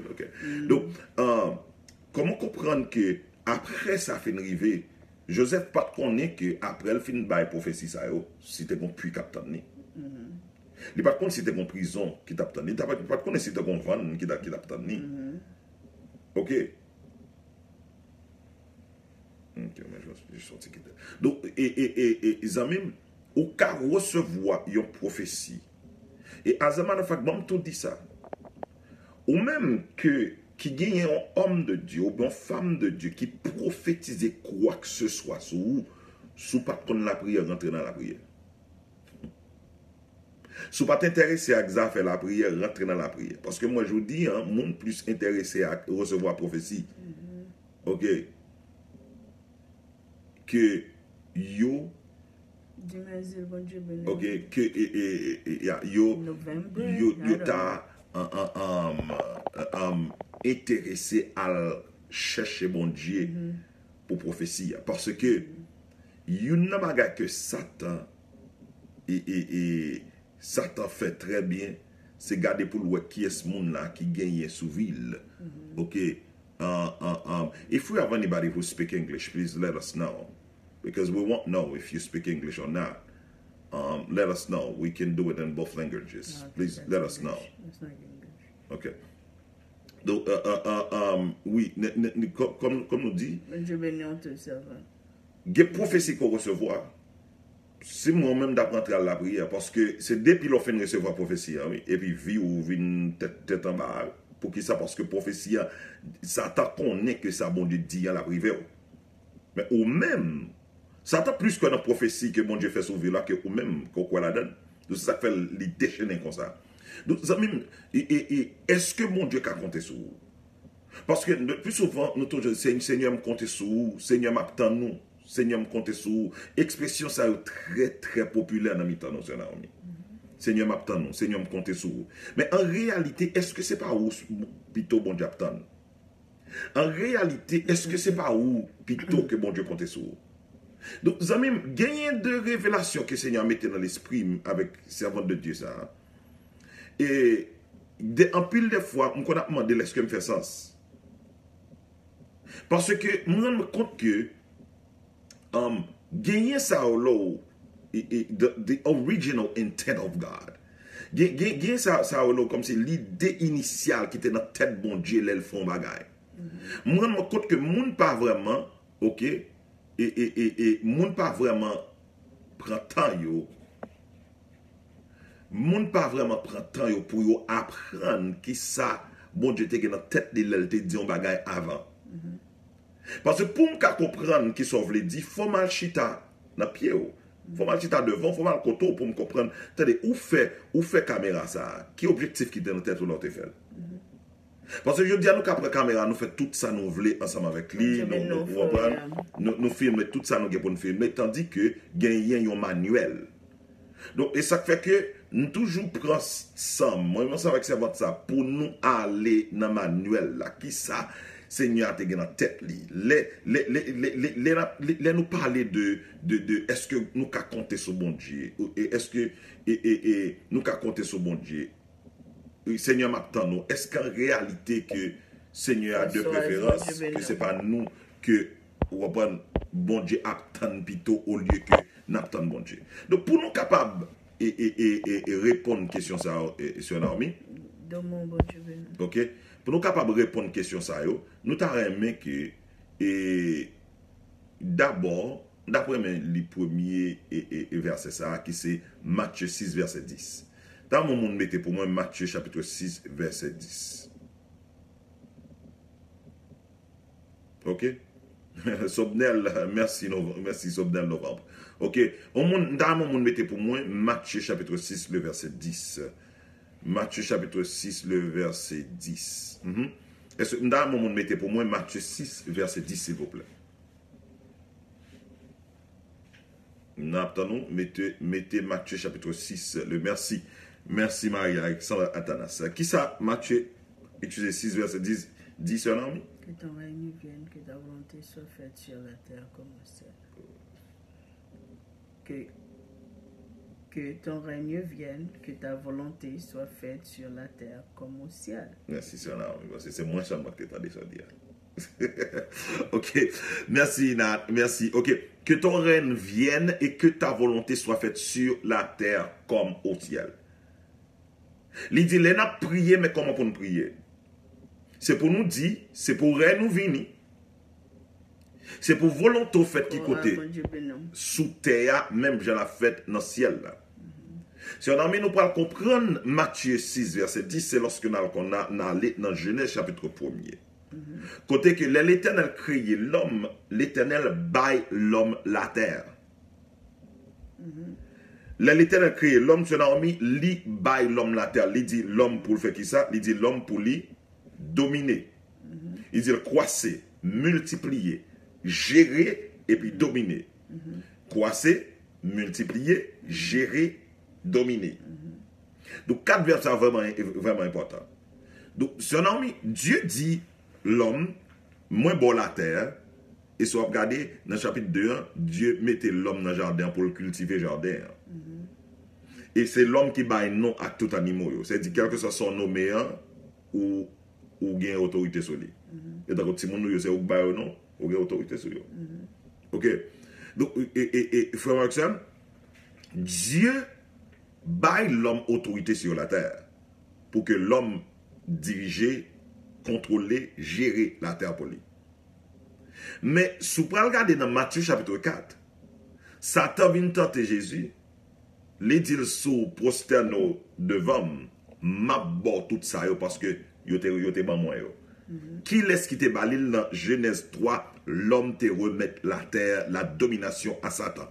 OK donc comment comprendre que après ça fait arriver Joseph pas connaît que après le fin bail prophétie ça yo c'était bon puis captain. Il pas contre si tu es en prison qui t'a attendu, il pas contre si tu es en van qui t'a attendu. OK. OK, mais je sorti qui. Donc et les amis au cas recevoir une prophétie. Et à zaman de fait bon tout dit ça. Ou même que qui gagne un homme de Dieu ou une femme de Dieu qui prophétise quoi que ce soit sous pas contre la prière rentrer dans la prière. Si vous pas intéressé à faire la prière, rentrer dans la prière. Parce que moi, je vous dis, monde plus intéressé à recevoir prophétie. OK. Que yo. OK. Que yo ta intéressé à chercher bon Dieu pour prophétie. Parce que il n'a pas que Satan Satan fait très bien, c'est garder pour le qui est ce monde là qui gagne sous ville. OK. If we have anybody who speak English, please let us know. Because we won't know if you speak English or not. Let us know. We can do it in both languages. No, please let us know. It's not English. OK. Donc, oui, comme nous dit, Dieu bénit ton servant. des prophéties qu'on recevoir. C'est moi-même d'apprendre à la prière parce que c'est depuis l'on fait recevoir prophétie et puis vie ou vie tête en bas pour qui ça parce que prophétie ça t'a connaît que ça bon Dieu dit à la prière mais ou même ça t'a plus que dans prophétie que bon Dieu fait sauver là que ou même qu'on quoi la donne donc ça fait les déchaîner comme ça donc et est-ce que mon Dieu a compté sur vous parce que le plus souvent nous toujours Seigneur me compte sur vous Seigneur m'attend nous Seigneur me compte sur expression ça est très très populaire dans mi-temps dans Naomi. Seigneur m'attend nous, Seigneur me compte sur. Mais en réalité, est-ce que c'est pas où plutôt bon Dieu attend? En réalité, est-ce que c'est pas où plutôt que bon Dieu compte sur? Donc vous avez gagné de révélations que Seigneur mettait dans l'esprit avec servant de Dieu ça. Et en pile de fois, on a demandé est-ce que me fait sens? Parce que je me rends compte que gagner ça là the original intent of God. Gen ça comme c'est l'idée initiale qui était dans la tête bon Dieu l'elle font bagaille. Moi me compte que moun pas vraiment, OK, et moun pas vraiment prend temps yo. Moun pas vraiment prend temps yo pour yo apprendre qui ça bon Dieu te dans la tête de l'elle te dit on bagaille avant. Parce que pour me comprendre qui sauve les dit, faut mal chita dans pied ou. Faut mal chita devant, faut mal koto pour me comprendre. C'est-à-dire où fait caméra ça? Qui objectif qui dans tête ou l'autre fait? Parce que je dis à nous qu'après caméra nous fait tout ça nous voulons ensemble avec lui, nous filmer tout ça nous pour nous filmer tandis que gagner un manuel. Donc et ça fait que nous toujours prend ça, moi je avec ça pour nous aller dans manuel là qui ça Seigneur te dans tête li. Les nous parler de est-ce que nous ca compter sur bon Dieu et est-ce que nous ca compter sur bon Dieu. Seigneur m'attend nous. Est-ce qu'en réalité que Seigneur a de préférence que c'est pas nous que bon Dieu attend plutôt au lieu que n'attend bon Dieu. Donc pour nous capables et répondre question ça sur Naomi. OK. Pour nous capables de répondre à question ça, nous t'avons aimé que d'abord, d'après les premiers versets ça, qui c'est Matthieu 6, verset 10. Dans mon monde, mettez pour moi Matthieu chapitre 6, verset 10. OK? Sobnel, merci Sobnel Novembre. OK? Dans mon monde, mettez pour moi Matthieu chapitre 6, le verset 10. Matthieu chapitre 6, le verset 10. Est-ce que dans mon monde, mettez pour moi Matthieu 6, verset 10, s'il vous plaît. Nous mettez Matthieu chapitre 6, le merci. Merci Marie-Alexandre Athanas. Qui ça, Matthieu, utilisez 6, verset 10, dit son ami? Que ton règne vienne, que ta volonté soit faite sur la terre comme au ciel. Que ton règne vienne, que ta volonté soit faite sur la terre comme au ciel. Merci, son ami, parce que c'est moins charmant que tu as déjà dit. OK. Merci, Nat. Merci. OK. Que ton règne vienne et que ta volonté soit faite sur la terre comme au ciel. Il dit, les n'a prié, mais comment pour nous prier? C'est pour nous dire, c'est pour règne nous venir. C'est pour volonté faite qui côté sous terre, même je la fête dans le ciel là. Si on a mis nous pour comprendre Matthieu 6, verset 10, c'est lorsque nous allons dans Genèse chapitre 1er. Côté que l'Éternel créé l'homme, l'Éternel baille l'homme la terre. L'Éternel créé l'homme, c'est Naomi, lui baille l'homme la terre. Il dit l'homme pour faire qui ça? Il dit l'homme pour lui dominer. Il dit croisser, multiplier, gérer et puis dominer. Croisser, multiplier, gérer, dominer. Donc, 4 versets vraiment importants. Donc, c'est Naomi, Dieu dit l'homme, moins bon la terre, et si vous regardez dans le chapitre 2, Dieu mettait l'homme dans le jardin pour le cultiver jardin. Et c'est l'homme qui baille nom à tout animal. C'est-à-dire, quel que soit son nommé ou gagne autorité sur lui. Et donc, si mon c'est ou baille ou non, ou gagne autorité sur lui. OK? Donc, et frère Maxime, Dieu baille l'homme autorité sur la terre pour que l'homme dirige, contrôler, gérer la terre pour lui. Mais si vous regardez dans Matthieu chapitre 4, Satan vient tenter Jésus, les dit sous prosterno devant m'a tout ça parce que yo te ban moi yo. Qui laisse qui te balil dans Genèse 3, l'homme te remet la terre, la domination à Satan.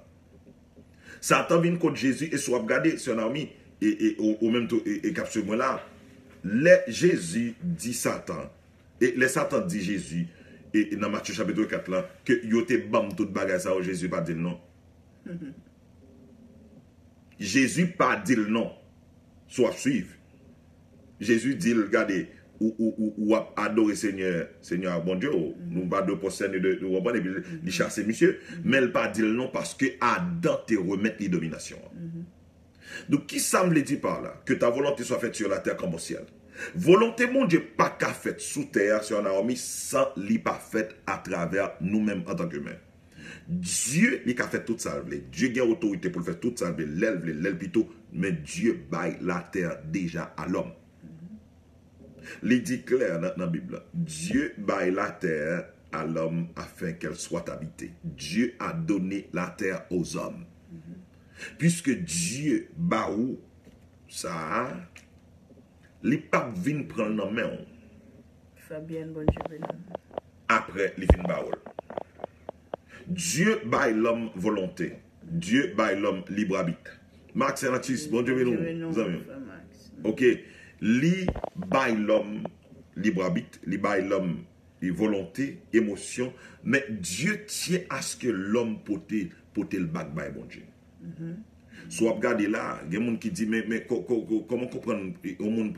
Satan vient contre Jésus et soit regardé sur Naomi et au même temps et capture moi là, Jésus dit Satan et les Satan dit Jésus et dans Matthieu chapitre 4 là que yo te bam toute bagage ça Jésus pas dit non. Jésus pas dit non. Soit suivre. Jésus dit regardez ou adorer Seigneur bon Dieu, nous pas de poster de chasser monsieur, mais elle pas dit non parce que Adam te remet les dominations. Donc qui ça me dit par là que ta volonté soit faite sur la terre comme au ciel. Volonté mon Dieu pas qu'à faite sous terre sur Naomi sans li pas faite à travers nous-mêmes en tant qu'humains. Dieu, il a fait tout ça. Dieu a autorité pour faire tout ça. L'elle plutôt. Mais Dieu baille la terre déjà à l'homme. Il dit clair dans la Bible. Dieu baille la terre à l'homme afin qu'elle soit habitée. Dieu a donné la terre aux hommes. Puisque Dieu baou ça, les papes viennent prendre la main. Fabien, bon Dieu. Après, les fin baoul. Dieu baille l'homme volonté. Dieu baille l'homme libre arbitre. Max Anatis, bon Dieu nous amis. Ok, li baille l'homme libre arbitre, li baille l'homme volonté, émotion, mais Dieu tient à ce que l'homme pote le bac baille bon Dieu. Soit regardez là, il y a des gens qui disent mais comment comprendre au monde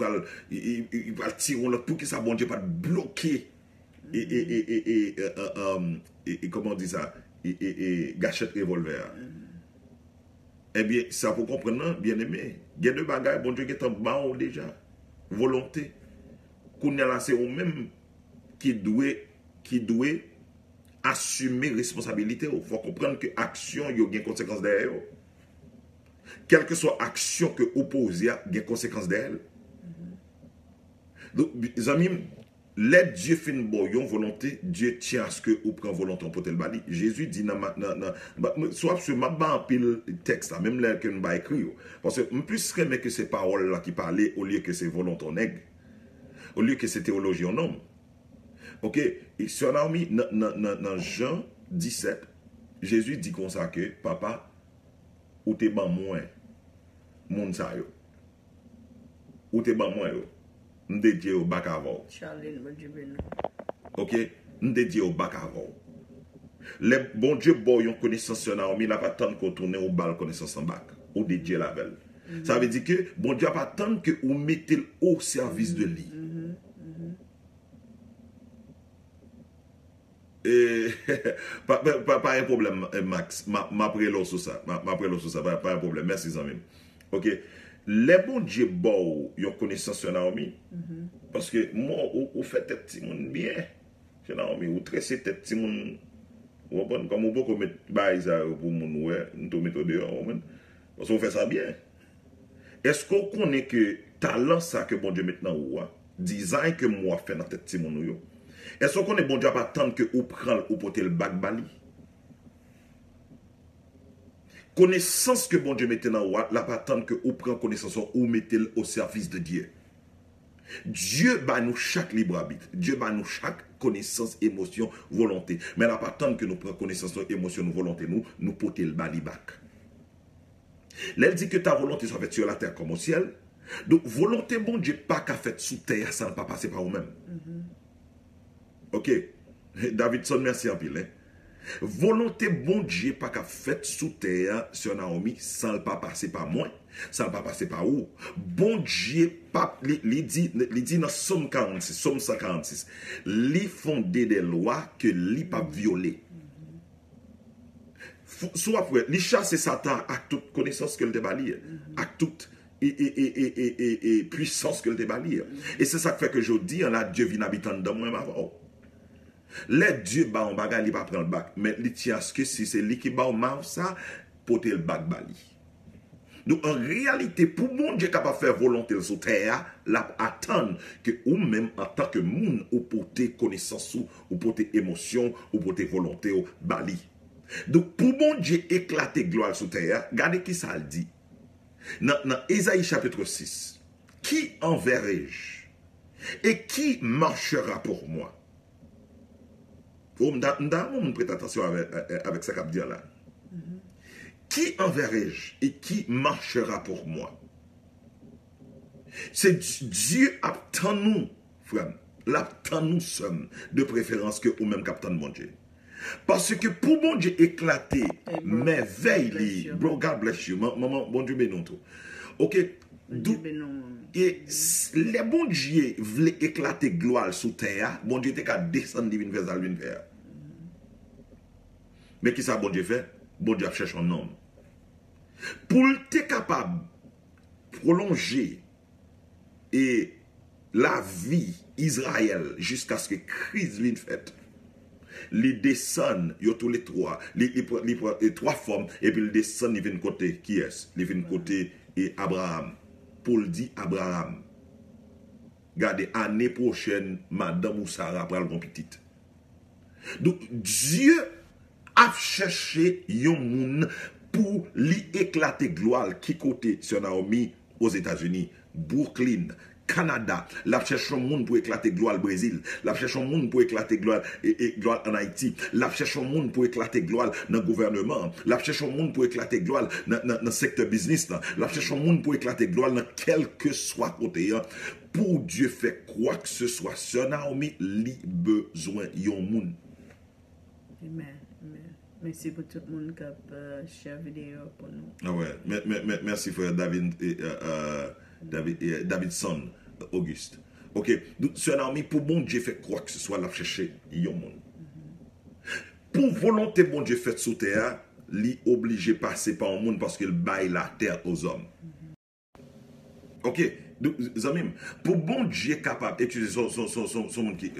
il va tirer l'autre pour que ça bon Dieu pas bloquer et comment on dit ça et gâchette revolver. Eh bien, ça faut comprendre, bien aimé. Il y a deux bagages, bon Dieu, qui est en bas déjà. Volonté. Qu'on a là, c'est au même qui doit assumer responsabilité. Il faut comprendre que l'action, il y a des conséquences derrière. Quelle que soit l'action que oppose, il y a des conséquences derrière. Donc, les amis, les Dieu fait une bonne volonté, Dieu tient à ce que vous prend volonté pour tel bali. Jésus dit soit sur ma ban pile texte là, même là que nous va écrire. Parce que plus remet que ces paroles là qui parlaient au lieu que c'est volonté en aigle, au lieu que c'est théologie en homme. OK, et sur Naomi dans Jean 17, Jésus dit comme ça que papa ou t'es ban moins monde ça yo. Ou t'es ban moins yo. M'dédié au bac avant. Ok, m'dédié au bac avant. Les bon Dieu boy ont connaissance sur Naomi, n'a pas tant qu'on tourne au bal connaissance en bac. Ou dédié la belle. Ça veut dire que bon Dieu n'a pas tant que vous mettez au service de lui. Et pas un problème, Max. M'après l'eau sur ça. M'après l'eau sur ça. Pas un problème. Merci, Zamim. Ok. Les bons Dieu bon, ils ont connaissance sur Naomi. Parce que moi, on fait tête petit monde bien. Sur Naomi, on tresse tête petit monde. Comme on peut mettre baïsa pour mon ouais, nous mettre dehors. Parce qu'on fait ça bien. Est-ce qu'on connaît que talent ça que bon Dieu maintenant ou design que moi fait dans tête petit monde? Est-ce qu'on connaît bon Dieu pas attendre que ou prend ou porter le bac bali? Connaissance que bon Dieu mette dans la la pas attendre que ou prend connaissance ou mettez au service de Dieu. Dieu bat nous chaque libre arbitre. Dieu bat nous chaque connaissance, émotion, volonté. Mais la pas attendre que nous prenions connaissance, émotion, volonté, nous porter le bali bac. Elle dit que ta volonté soit faite sur la terre comme au ciel. Donc volonté bon Dieu pas qu'à faire sous terre, ça ne pas passer par vous-même. Ok, Davidson, merci en pile. Volonté bon Dieu pas qu'à fait sous terre sur Naomi sans le pas passer par moi, sans le pas passer par où. Bon Dieu pas il dit dans Somme 46, Somme 146, li fondé des lois que li pas violer. Soit après, li chasser Satan à toute connaissance que le débalir, à toute et puissance que le débalir. Et c'est ça qui fait que je dis, on a Dieu vient habitant dans moi avant. Les dieux ba on bagay li pas prendre le bac mais li tient à ce que si c'est lui qui ba on ça porter le bac bali. Donc en réalité pour mon Dieu capable faire volonté sur terre la attendre que ou même en tant que monde ou porter connaissance ou porter émotion ou porter volonté au bali. Donc pour mon Dieu éclater gloire sur terre, regardez qui ça le dit. Dans Ésaïe chapitre 6. Qui enverrai-je et qui marchera pour moi? On prête attention avec ça qu'a dit là. Qui enverrai-je et qui marchera pour moi? C'est Dieu attend nous, frère. L'attend nous sommes de préférence que ou même captain mon Dieu. Parce que pour mon Dieu éclater, mais veille, bro, God bless you, maman, bon Dieu bénon tout. Ok, et les bons Dieu voulaient éclater gloire sous terre, bon Dieu était qu'à descendre divine vers l'univers. Mais qui ça bon Dieu fait? Bon Dieu cherche un homme. Pour être capable de prolonger et la vie Israël jusqu'à ce que Christ vienne faite. les descendent, ils tous les trois, les trois formes, et puis ils descendent, ils viennent côté, qui est? Ils viennent côté et Abraham. Paul dit Abraham. Regardez, année prochaine, madame ou Sarah pral gon petite. Donc, Dieu a cherché yon moun pour lui éclater gloire qui côté sur Naomi aux États-Unis, Brooklyn, Canada, la cherche un monde pour éclater gloire Brésil, la cherche un monde pour éclater gloire et gloire en Haïti, la cherche un monde pour éclater gloire dans le gouvernement, la cherche un monde pour éclater gloire dans le secteur business, la cherche un monde pour éclater gloire dans quel que soit côté. Pour Dieu fait quoi que ce soit, sur Naomi li besoin yon monde. Amen. Merci pour tout le monde qui a share vidéo pour nous. Ah ouais, merci frère Davidson, Auguste. Ok, donc sur Naomi, pour bon Dieu fait quoi que ce soit, la chercher yon monde. Pour volonté bon Dieu fait sous terre, li obligé passer par un monde parce qu'il baille la terre aux hommes. Ok, donc zamim, pour bon Dieu capable, excusez son monde qui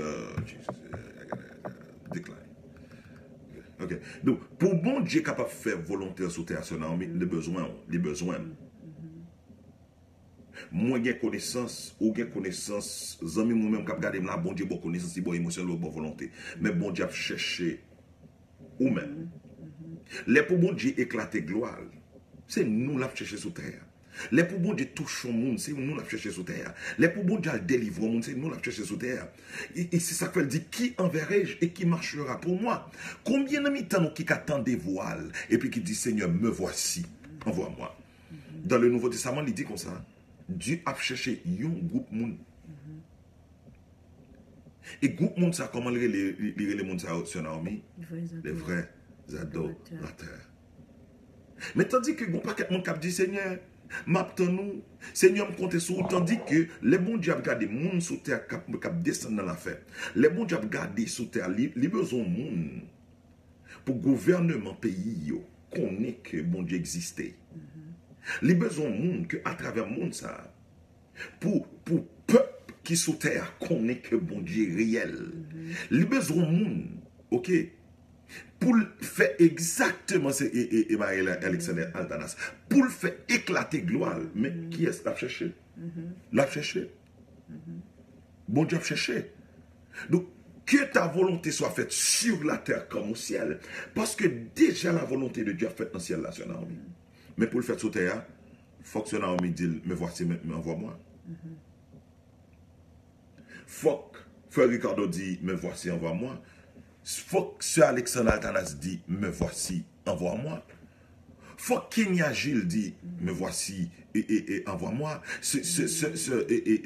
décline. Ok, donc pour bon Dieu capable de faire volontaire sous terre sur Naomi, les besoins. Moi j'ai connaissance, ou j'ai connaissance, zami moi-même cap garder là, bon Dieu bon connaissance, bon émotionnel, bon volonté, mais bon Dieu a cherché ou même. Les pour bon Dieu éclater gloire, c'est nous l'a chercher sous terre. Les pour bon Dieu touche au monde, c'est nous l'a chercher sous terre. Les pour bon Dieu délivrer au monde, c'est nous l'a chercher sous terre. Et c'est ça qu'elle dit, qui enverrai-je et qui marchera pour moi? Combien de temps qui attend des voiles et puis qui dit Seigneur, me voici, envoie-moi. Dans le Nouveau Testament, il dit comme ça. Dieu a cherché un groupe monde. Et groupe monde ça comment les monde ça sur Naomi? Les vrais adorateurs. Mais tandis que bon paquet monde qui dit Seigneur, m'attends-nous, Seigneur me compte sur tandis que les bons dieux regardent monde sous terre qui descend dans l'affaire. Les bons dieux regardent sous terre les besoin monde pour gouvernement pays yo connaît que bon Dieu existait. Les besoins monde que à travers monde ça pour peuple qui sous terre connaît que bon Dieu est réel. Les besoins monde, OK, pour faire exactement c'est Alexander Altanas pour faire éclater gloire, mais qui est-ce l'a cherché? L'a cherché. Bon Dieu a cherché. Donc que ta volonté soit faite sur la terre comme au ciel, parce que déjà la volonté de Dieu a faite dans le ciel là sur Naomi. Mais pour le faire sur terre, il faut que Naomi dise, me voici, me envoie-moi. Faut que Frère Ricardo dit, me voici, envoie-moi. Faut que Sir Alexandre Altanas dit, me voici, envoie-moi. Faut que Kenya Gilles dit, me voici, et envoie-moi.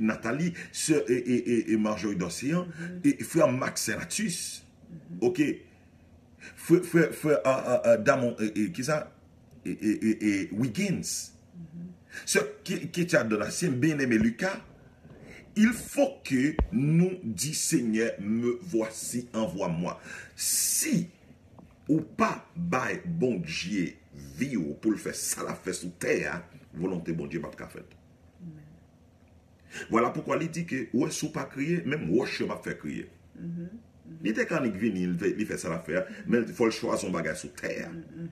Nathalie, et Marjorie d'Océan, et frère Max Serratus. Ok. Frère Damon, qui ça? Et Wiggins. Ce qui est à donation, bien-aimé Lucas, il faut que nous dit Seigneur, me voici, envoie-moi. Si ou pas, by bon Dieu, vie pour le faire ça la fait sous terre, volonté bon Dieu, pas de fait. Voilà pourquoi il dit que, ouais, sous pas crier, même Roche m'a fait crier. Il était quand il vient, il fait ça l'affaire, mais il faut le choisir son bagage sous terre.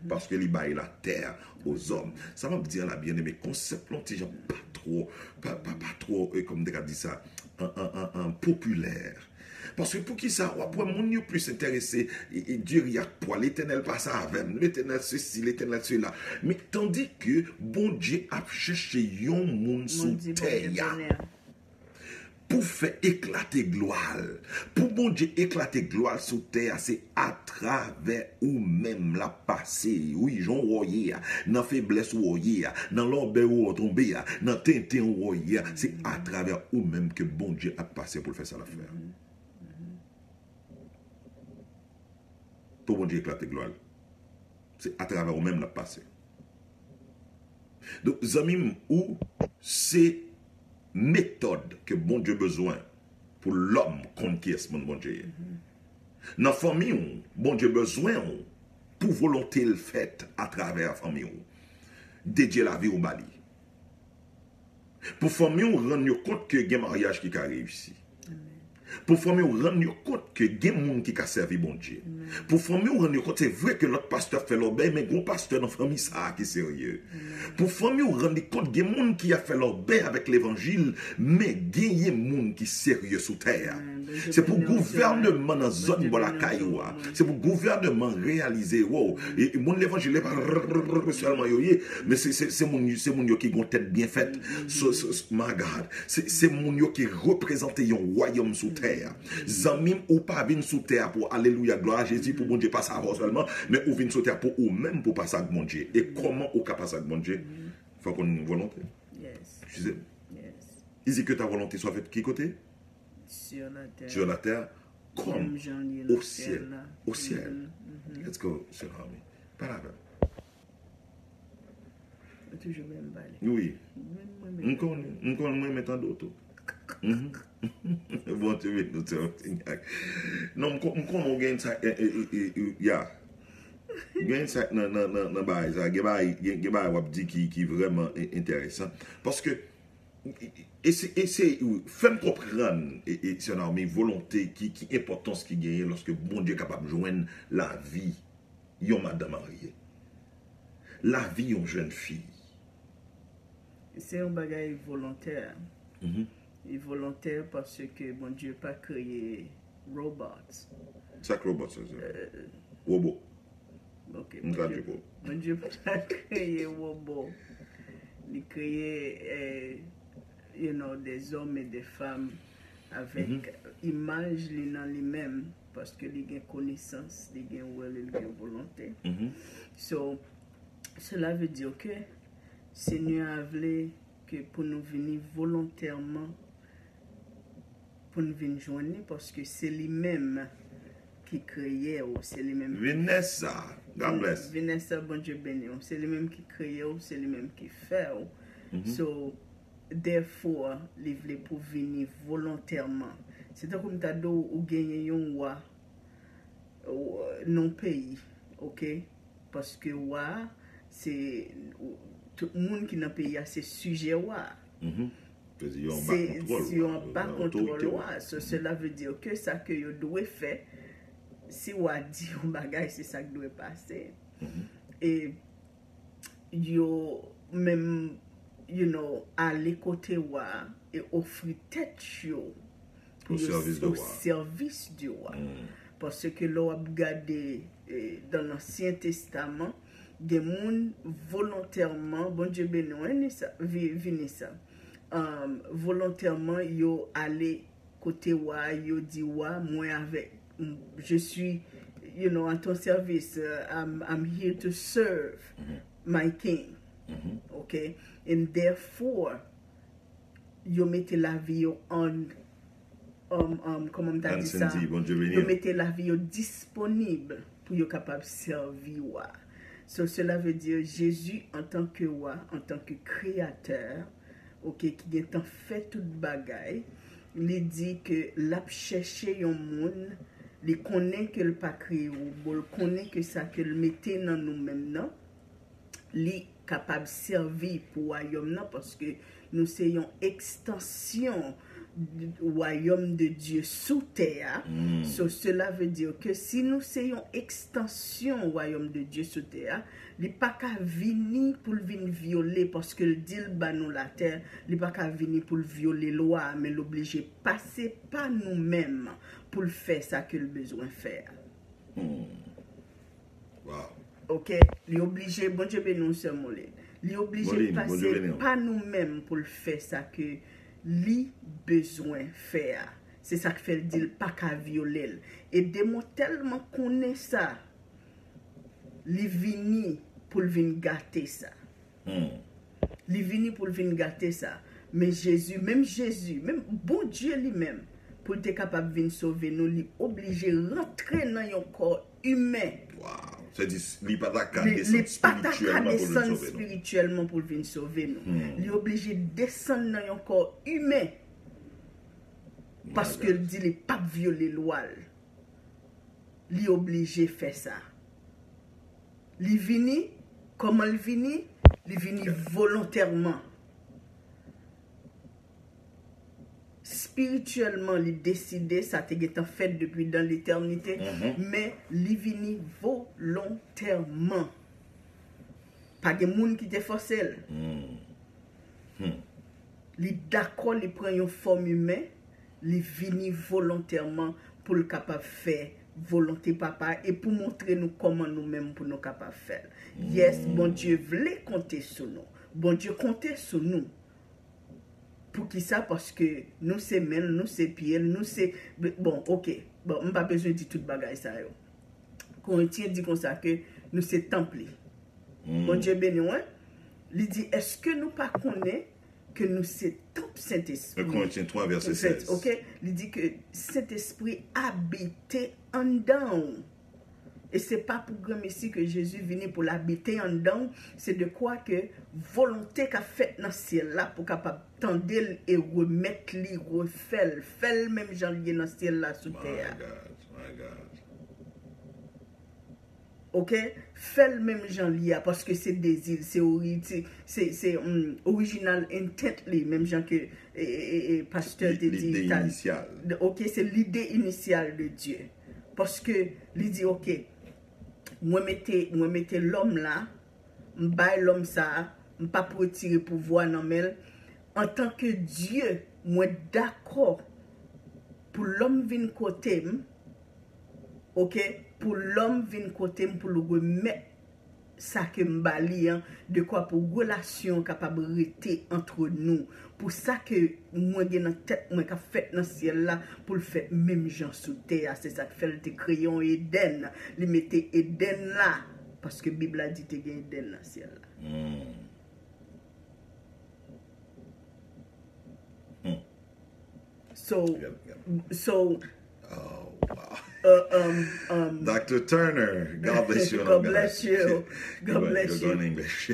Parce que il baille la terre aux hommes. Ça va me dire la bien-aimé, concept l'antigen pas trop, comme des gars disent ça, un populaire. Parce que pour qui ça, pour mon mieux plus intéressé, Dieu y a pour l'éternel pas ça avec, l'éternel ceci, l'éternel cela. Mais tandis que bon Dieu a cherché un monde sous terre. Pour faire éclater gloire. Pour bon Dieu éclater gloire sous terre, c'est à travers ou même la passé. Oui, j'en voyais, dans faiblesse ou voyais, dans l'ombre ou tombé, dans tintin ou voyais, c'est à travers ou même que bon Dieu a passé pour faire ça l'affaire. Pour bon Dieu éclater gloire. C'est à travers ou même la passé. Donc, zamim ou c'est méthode que bon Dieu besoin pour l'homme conquérir mon bon Dieu. Dans la famille, bon Dieu besoin pour volonté le fait à travers la famille. Dédier la vie au Bali. Pour famille, on rend compte que il y a un mariage qui a réussi. Pour former ou rendre compte que il y a des gens qui ont servi bon Dieu. Pour former ou rendre compte, c'est vrai que l'autre pasteur fait l'obéi, mais un pasteur dans la famille, ça qui est sérieux. Pour former ou rendre compte, il y a des gens qui ont fait l'obéi avec l'évangile, mais il y a des gens qui sont sérieux sous terre. C'est pour le gouvernement dans la zone de la Cailloua. C'est pour le gouvernement réaliser, wow. Et mon l'évangile n'est pas seulement yoye, mais c'est mon qui ont tête bien faite. My God. C'est mon qui représente un royaume sous terre. Zamim ou pas vin sous terre pour alléluia, gloire à Jésus, pour bon Dieu pas ça seulement, mais ou vin sous terre pour ou même pour passer avec mon Dieu. Et comment ou capable passer avec mon Dieu? Il faut qu'on ait une volonté. Yes. Je sais. Yes. Il dit que ta volonté soit faite qui côté? Sur la terre, comme au ciel. Au ciel. Let's go, Sir Harmy. Pas la peine. Toujours même balai. Oui. On connaît mettre d'autres. Bon, tu veux nous dire. Non, on connaît ça. Yeah. Gain ça dans bail ça. Gain wap dit qui vraiment intéressant parce que et c'est faire comprendre et c'est une volonté qui importance qui gagne lorsque bon Dieu est capable de joindre la vie yon madame mariée. La vie yon jeune fille. C'est un bagage volontaire. Et volontaire parce que bon Dieu n'a pas créé robots. Ça robot ça. Robot. Ok. Bon Dieu n'a pas créé robot. Il a créé des hommes et des femmes avec image dans lui-même parce que il a connaissance, il a volonté. So, cela veut dire que Seigneur a voulu que pour nous venir volontairement, pour nous venir joindre, parce que c'est lui-même qui créait, c'est lui-même. Vanessa, God bless. Vanessa, bon Dieu béni, c'est lui-même qui créait, c'est lui-même qui fait. So, therefore, il voulait pour venir volontairement. C'est comme tu as dit, ou gagner un roi non pays, ok? Parce que roi, c'est tout le monde qui dans le pays, c'est sujet roi. Si on n'a pas contrôle roi, cela veut dire que ça que vous devez faire, si vous dit un bagage, c'est ça qui doit passer. Et vous même, aller côté roi et offrir tête au service du roi. Parce que l'on a regardé dans l'Ancien Testament, des gens volontairement, bon Dieu béni, vini ça. Volontairement, yo allé côté roi, yo dit roi, moi avec, je suis, en ton service, I'm here to serve my king. Okay? And therefore, yo mettez la vie en comment on t'a dit ça? Yo mettez la vie disponible pour yo capable servir roi. So, cela veut dire Jésus en tant que roi, en tant que créateur, qui a fait toute bagaille, il dit que l'a cherché un monde, il connaît que le pas créé ou il connaît que ça que le mettait dans nous-mêmes non, il est capable de servir pour le royaume parce que nous sommes extension du royaume de Dieu sous terre. So, cela veut dire que si nous sommes extension du royaume de Dieu sous terre, il n'est pas qu'à venir pour venir violer parce que le dit nous la terre, il n'est pas qu'à venir pour violer la loi, mais l'obliger de passer par nous-mêmes pour faire ça que le besoin de faire. Wow. Ok, il est obligé, bon Dieu béni, il est obligé de passer par nous-mêmes pour faire ça que li besoin faire. C'est ça qui fait le dire pas qu'à violer. Et des mots tellement connaît ça, li vini pour venir gâter ça. Li vini pour venir gâter ça. Mais Jésus, même bon Dieu lui-même, pour être capable de venir sauver nous, il est obligé de rentrer dans un corps humain. Wow. C'est-à-dire, il n'est pas d'accord descendre spirituellement pour venir sauver nous. Il est obligé de descendre dans un corps humain. Parce que il dit qu'il n'est pas violer la loi. Il est obligé de faire ça. Il vient, comment il vient? Il vient volontairement. spirituellement, il décidé, ça t'est fait depuis dans l'éternité, mais il vini volontairement. Pas de monde qui te force. Il est d'accord, il prend une forme humaine, il vini volontairement pour le capable faire volonté papa et pour montrer nous comment nous-mêmes pour nous capables faire. Yes, bon Dieu voulait compter sur nous. Bon Dieu comptait sur nous. Pour qui ça? Parce que nous c'est main, nous c'est pied, nous c'est bon, OK. Bon, on pas besoin de tout bagaille ça yo. Corinthiens dit comme ça que nous c'est temple. Bon Dieu béni ouais. Il dit est-ce que nous pas connaît que nous c'est temple Saint-Esprit. Corinthiens 3 verset 16. OK, il dit que Saint-Esprit habitait en dedans. Et c'est pas pour grand messie que Jésus venu pour l'habiter en dedans, c'est de quoi que volonté qu'a fait dans ciel là pour capable tendre et remettre li refaire fait même gens lié dans ciel là sous terre. My God. OK, fait le même gens lié parce que c'est désir, c'est original intently même gens que pasteur te dit l'idée initiale. OK, c'est l'idée initiale de Dieu. Parce que il dit OK, moi mettez l'homme là, m'baille l'homme ça, m'pas pour retirer pouvoir dans mêle en tant que Dieu, moi d'accord pour l'homme vinn côté OK, pour l'homme vinn côté pour le remettre ça que m'bali de quoi pour relation capable rester entre nous. Pour ça que moi gen dans tête moi qu'a fait dans ciel là pour le faire même gens sous terre, c'est ça que fait le crayon Éden, li mettait Éden là parce que Bible a dit te gen Éden dans ciel là. So oh wow. Dr. Turner, God bless you. God bless you. God bless you. Go in English.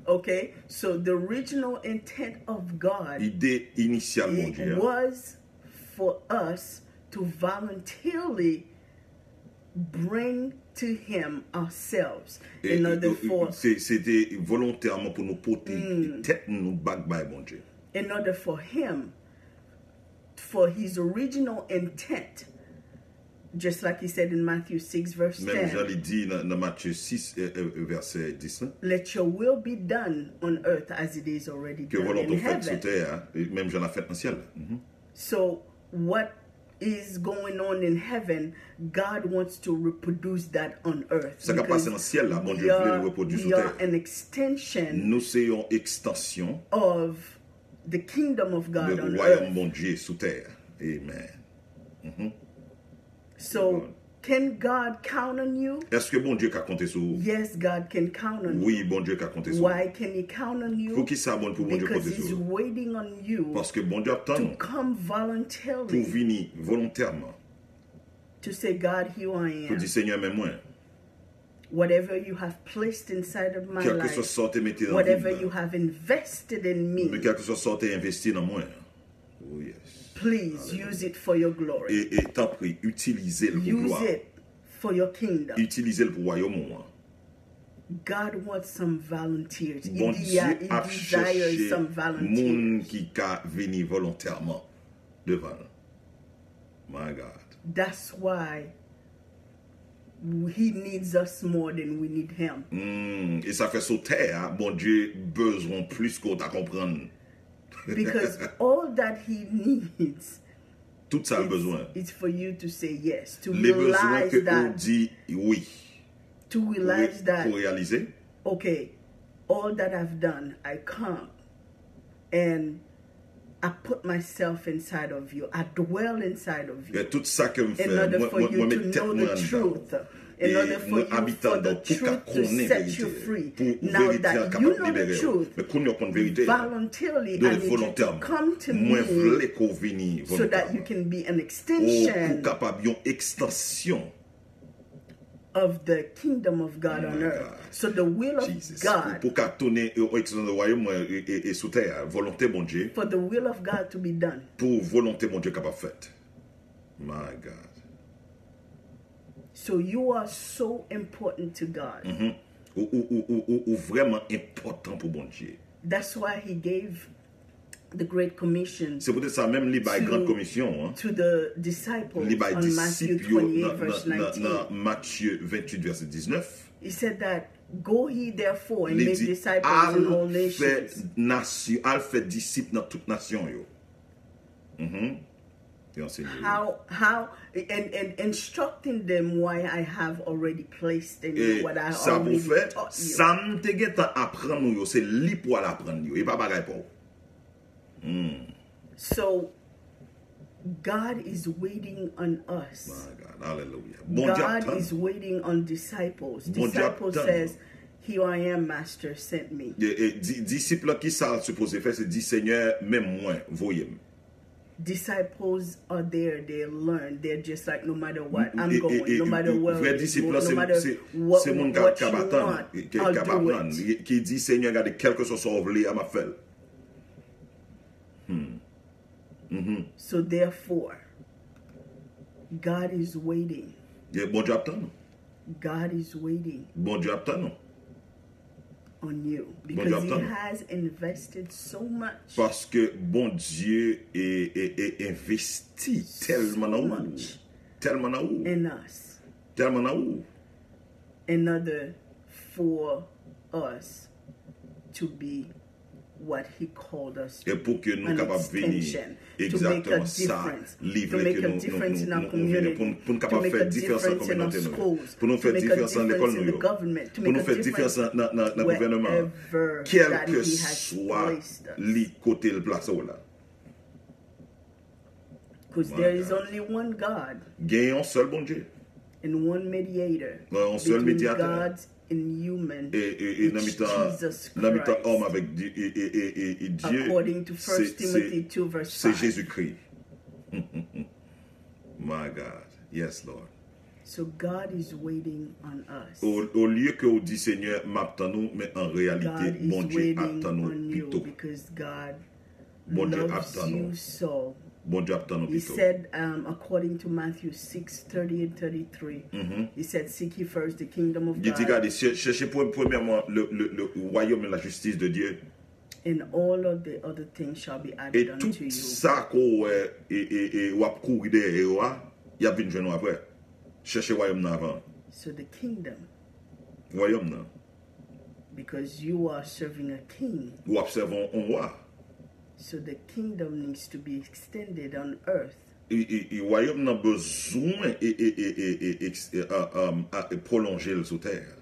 Okay, so the original intent of God Idée initiale, mon Dieu. was for us to voluntarily bring to Him ourselves in order for c'était volontairement pour nous porter tête nous back by mon Dieu. In order for Him, for His original intent, just like He said in Matthew 6 verse 10. Même Jean dit dans Matthieu 6 verset 10. Let your will be done on earth as it is already Que done volonté in faite sur heaven. terre, même Jean l'a fait dans le ciel. So what is going on in heaven, God wants to reproduce that on earth. Ça qui a passé dans le ciel là, mon Dieu voulait le reproduire sur we are terre. an extension Nous sommes une extension of the kingdom of God du on royaume earth. mon Dieu sous terre. Amen. So can God count on you? Est-ce que bon Dieu a compté sur vous? Yes, God can count on Oui, you. bon Dieu a compté sur vous. Why can He count on you? Pour qui ça bon pour bon Dieu Because compter He's sur vous? waiting on you Parce que bon Dieu attend to nous come pour voluntarily venir volontairement. to say, God, here I Pour am. dire Seigneur, mais moi, Whatever you have placed inside of my quel que soit life, sorte mettez dans whatever vie, you have invested in mais me, quel que soit sorte investi dans moi. Oh yes. please use it for your glory. Et t'en prie, utilisez-le pour Use gloire. it for your kingdom. Utilisez-le pour royaume. God wants some volunteers. Bon He Dieu a desires cherché some volunteers. monde qui a venu volontairement devant. My God. That's why He needs us more than we need Him. Et ça fait sauter, hein? Bon Dieu besoin plus qu'on t'a comprendre. Because all that He needs Tout ça a besoin. is for you to say yes, to Les besoins realize que on that, dit oui. to realize that, Pour réaliser. okay, all that I've done, I come and I put myself inside of you. I dwell inside of you. Et tout ça que me fait, In order for you mets to tête know moi the en dedans. truth. In order for moi you, habitant for the dans tout cas truth to connaît set you vérité. free. Pour Now vérité that capable you de know the libérer. truth, Mais qu'on y connaît vérité. voluntarily, De I need you to volontairement. come to Moi me voulais qu'on vienne so that you volontairement. can be an Pour extension capable une extension. of the kingdom of God on my earth. God. So the will of Jesus. God, Pour qu'à tourner au extension du royaume et sous terre. Volonté mon Dieu. for the will of God to be done. Pour volonté mon Dieu capable faite. My God. So you are so important to God. Ou vraiment important pour bon Dieu. That's why He gave the Great Commission C'est peut-être ça même, li bay To- grande commission, hein. to the disciples Li bay on Matthew disciples yo 28, verse 19. dans Matthieu 28, verset 19. He said that, go ye therefore and Li make dit, disciples in all al fait nations. nation, al fait disciple dans toute nation yo. Et enseigne yo. How and instructing them why I have already placed in you Et what I ça vous already fait, taught you. ça m'te gen tan apprendre nou yo, c'est li pour l'apprendre yo, et pas bagay pour. So God is waiting on us. My God, hallelujah. Bon Dieu God attend. is waiting on disciples. Bon Dieu Disciples attend. says, here I am, Master, sent me. Et disciple qui ça supposé faire, c'est dit Seigneur, même moi, voyez-moi. Disciples are there, they learn. They're just like, no matter what, I'm Et- going. et- No matter where, vrai disciple, no matter what c'est mon you cap attendre, want, I'll do apprendre, it. qui dit Seigneur, regardez, quel que soit son volet, à ma fait. So therefore, God is waiting. Et bon Dieu attend. God is waiting Bon Dieu attend. on you Dieu because He attend. has invested so much. Parce que bon Dieu est investi tellement dans vous. much. Tellement dans vous. in us Tellement dans vous. in order for us to be what He called us to Et pour que nous an capables de venir extension, to make a exactement ça, difference, to livrer make que a nous difference in our venons, community, pour nous to capables de make a faire différence en difference in our communauté nous, schools, pour nous to faire make a différence en l'école difference in the nous, government, to pour make nous a faire différence difference dans le gouvernement, wherever quel that que He has soit placed us. les côtés le place là. Because My there is God. only one God Gagne un seul bon Dieu. and one mediator Un seul between médiateur. God and human, Et dans which mi-temps Jesus homme Christ, avec Dieu et Dieu, according to 1 c'est- Timothy 2 verse c'est 5. Jésus-Christ. My God. Yes, Lord. So God is waiting on us. Au lieu que vous dites Seigneur, m'attend nous, mais en réalité, God is bon Dieu waiting attend nous on you plutôt. because God Bon Dieu loves attend you nous. so. Bon Dieu attend nous He plutôt. said, according to Matthew 6:30 and 33, He said, seek ye first the kingdom of Il dit, God, regardez, cherchez premièrement le royaume et la justice de Dieu. and all of the other things shall be Et added tout unto you. ça qu'on wap courir derrière, il y a une jeune après. Cherchez le royaume avant. So the kingdom, Royaume nan. because you are serving a king, Ou observons un roi. so the kingdom needs to be extended on earth. Et royaume nan besoin prolonger le sous terre.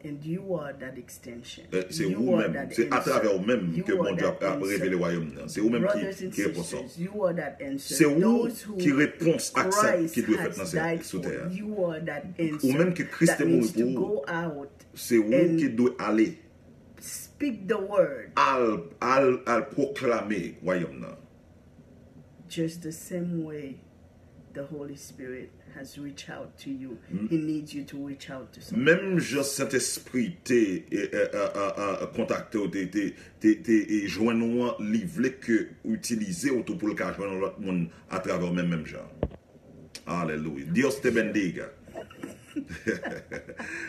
And you are that extension. C'est You are vous-même, that c'est à answer. travers vous-même You que are mon Dieu that a answer. révélé le royaume. C'est vous-même Brothers and qui répond ça. sisters, you are that answer. C'est vous Those who qui réponse à ça Christ qui doit has faire died dans sous for, terre. you are that answer. Ou même que Christ that est mort needs to pour go out, C'est vous And- qui doit aller speak the word, al proclamer le royaume. nan. just the same way the Holy Spirit has reached out to you. Mm. He needs you to reach out to someone. Même je Saint-Esprit t'es contacté ou t'es joindre li vle que utiliser autour pour le cas joindre l'autre monde à travers même genre. Alléluia. Dios te bendiga.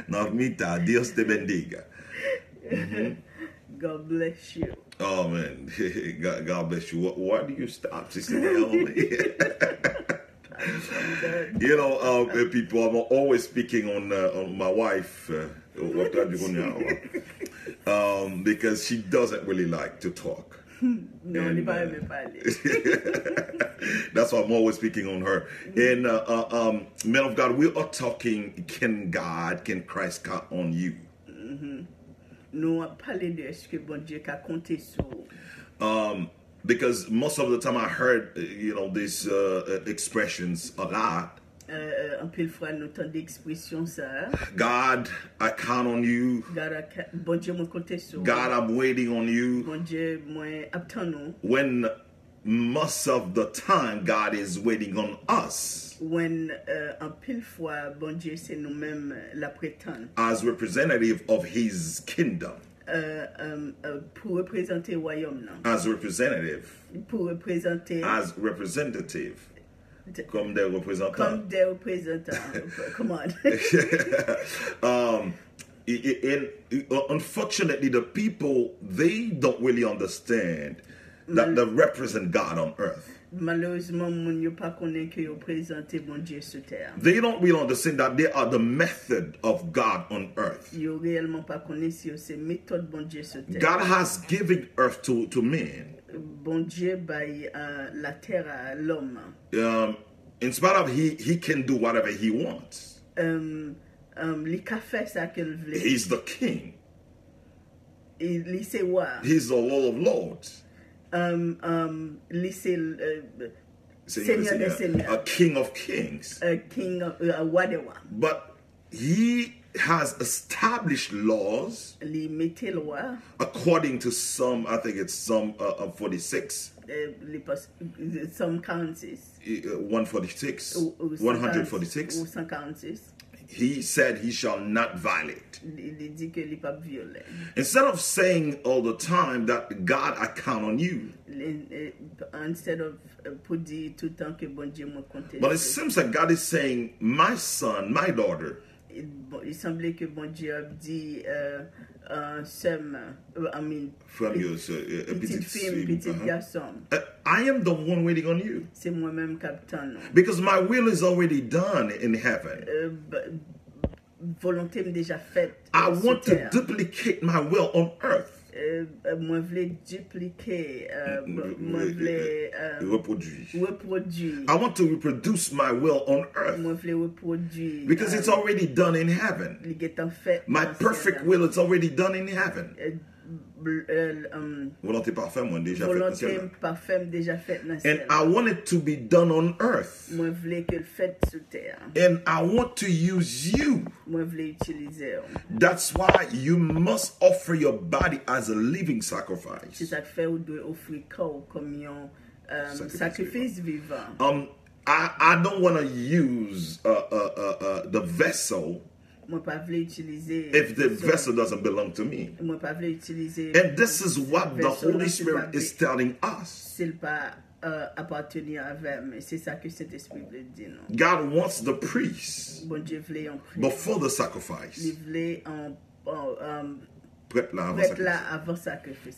Normita, Dios te bendiga. God bless you. Oh man, God bless you. Why do you stop, Sister Naomi? You know, people, I'm always speaking on my wife, because she doesn't really like to talk. No, And, ni pa me parler. That's why I'm always speaking on her. And men of God, we are talking, can Christ count on you? Nou a pale de eske bon Dieu ka konte sou. Because most of the time I heard, these expressions a lot. An pil fwa nou tan de ekspresyon sa. God, I count on you. Bon Dieu mwen konte sou. God, I'm waiting on you. Bon Dieu mwen ap tan nou. When most of the time God is waiting on us When an pil fwa bon Dieu se nou menm la pretan. as representative of His kingdom, Pou reprezente royom nan. as representative, Pou reprezente as representative, comme des représentants. Comme des représentants. Come on. Unfortunately, the people, they don't really understand that represent God on earth. Malheureusement, moun yo pa konnen ke yo présente bon Dieu sur terre. They don't really understand that they are the method of God on earth. Yo réellement pas konnen si yo se méthode bon Dieu sur terre. God has given earth to men. Bon Dieu bay la terre à l'homme. In spite of he can do whatever he wants. Li ka fè sa qu'elle vle. He's the king. Li se wa. He's the Lord of Lords. Li se Seigneur des Seigneurs. A king of kings. A king of whatever. But he has established laws Li mette loi. according to some, I think it's Psalm 46. Some counties. 146. Ou 146. 146. He said he shall not violate. Il dit que li pa violent. Instead of saying all the time that God, I count on you. Instead of pour dire tout le temps que bon Dieu m'a compté. But it seems like God is saying, my son, my daughter. Il semblait que bon Dieu a dit petite fille, petit garçon. I am the one waiting on you. C'est moi-même capitaine. Because my will is already done in heaven. Volonté m'est déjà faite. I want to duplicate my will on earth. Moi voulais dupliquer, moi voulais reproduire. I want to reproduce my will on earth. Moi voulais reproduire. Because it's already done in heaven. My perfect will is already done in heaven. Volonté parfaite, moi déjà faite dans le ciel. Volonté parfaite déjà faite dans le ciel. And I want it to be done on earth. Moi voulais que le fait sur terre. And I want to use you. Moi voulais utiliser. That's why you must offer your body as a living sacrifice. C'est ça que fait ou doit offrir corps comme un sacrifice vivant. I don't want to use the vessel if the vessel doesn't belong to me. And this is what the Holy Spirit is telling us. God wants the priest before the sacrifice.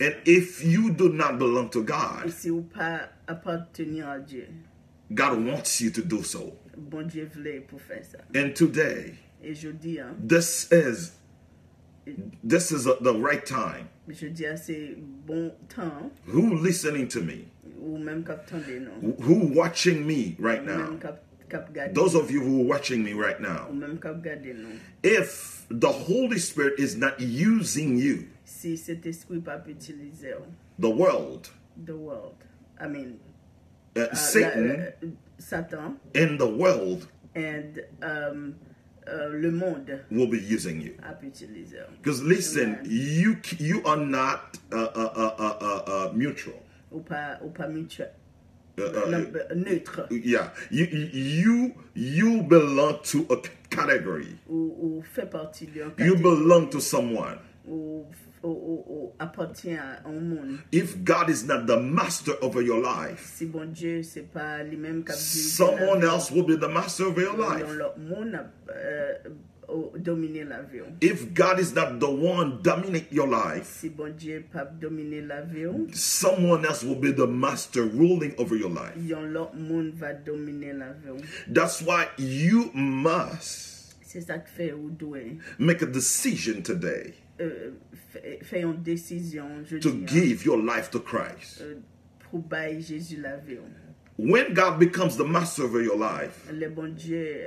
And if you do not belong to God, God wants you to do so. And today, this is the right time. Who listening to me? Who watching me right now? Those of you who are watching me right now, if the Holy Spirit is not using you, the world, I mean, Satan, in the world, and le monde will be using you. Because listen, you are not mutual. Ou pas mutuel. Neutre. Yeah, you belong to a category. Ou fait partie d'un catégorie. You belong to someone. Ou appartient à un monde. If God is not the master over your life, si bon Dieu c'est pas lui-même qui someone else will be the master of your life. Dominer la vie. If God is not the one dominate your life, si bon Dieu pas dominer la vie, someone else will be the master ruling over your life. Yon l'autre monde va dominer la vie. That's why you must c'est ça que fait ou doit make a decision today fait une décision to give your life to Christ. Pour bailler Jésus la vie. When God becomes the master over your life, le bon Dieu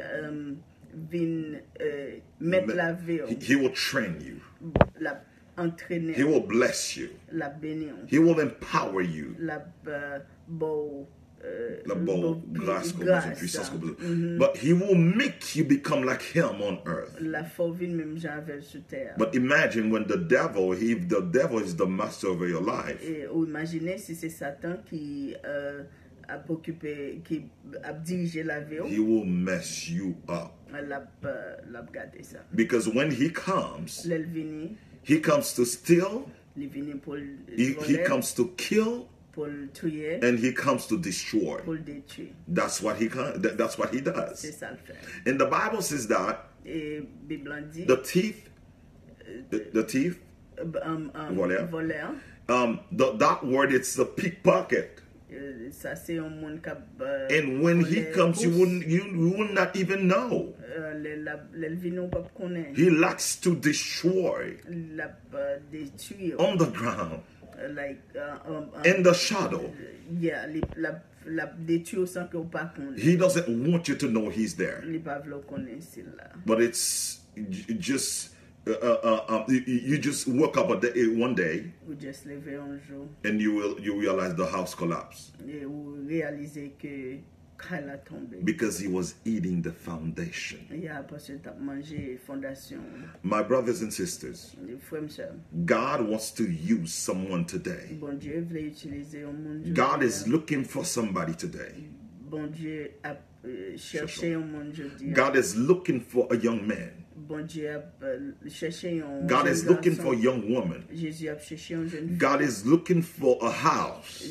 vin mettre la vie. He will train you. La entraîner. He will bless you. La bénir. He will empower you. La beau grâce, but he will make you become like him on earth. But imagine when the devil, if the devil is the master over your life, imaginez si c'est Satan qui a dirigé la vie, he will mess you up. Because when he comes to steal, he comes to kill, and he comes to destroy. That's what he does. And the Bible says that the thief, voleur, That word, it's the pickpocket. Ça c'est un monde qui And when he comes, you would not even know. He likes to destroy on the ground, in the shadow. He doesn't want you to know he's there. But it's just you just woke up one day and you realize the house collapsed because he was eating the foundation. My brothers and sisters, God wants to use someone today. God is looking for somebody today. God is looking for a young man. God is looking for a young woman. God is looking for a house.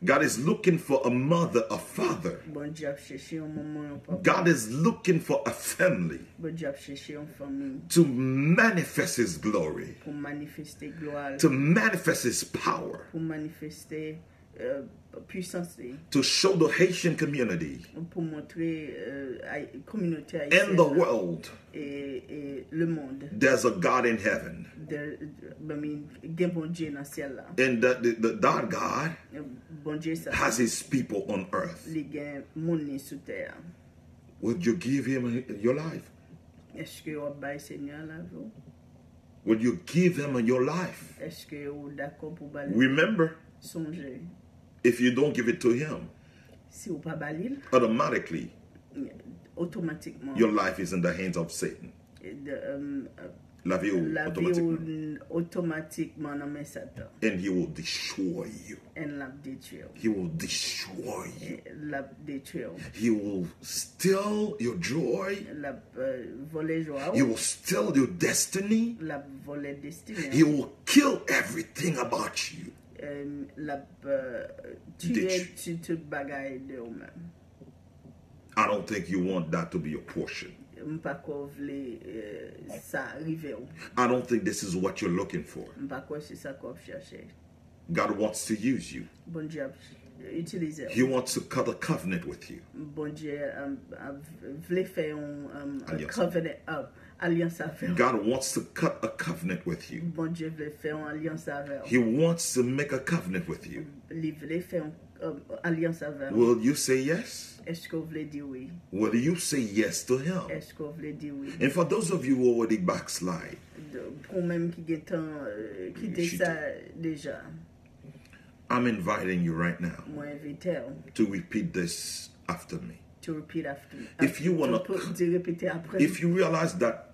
God is looking for a mother, a father. God is looking for a family to manifest his glory, to manifest his power, to show the Haitian community in the world there's a God in heaven, and that God has his people on earth. Would you give him your life? Would you give him your life? Remember, if you don't give it to him, automatically your life is in the hands of Satan. La vie automatiquement. And he will destroy you. He will destroy you. He will steal your joy. He will steal your destiny. He will kill everything about you. I don't think you want that to be your portion. I don't think this is what you're looking for. God wants to use you. He wants to cut a covenant with you. God wants to cut a covenant with you. He wants to make a covenant with you. Will you say yes? Will you say yes to him? And for those of you who already backslide, I'm inviting you right now to repeat this after me. If you want to, if you realize that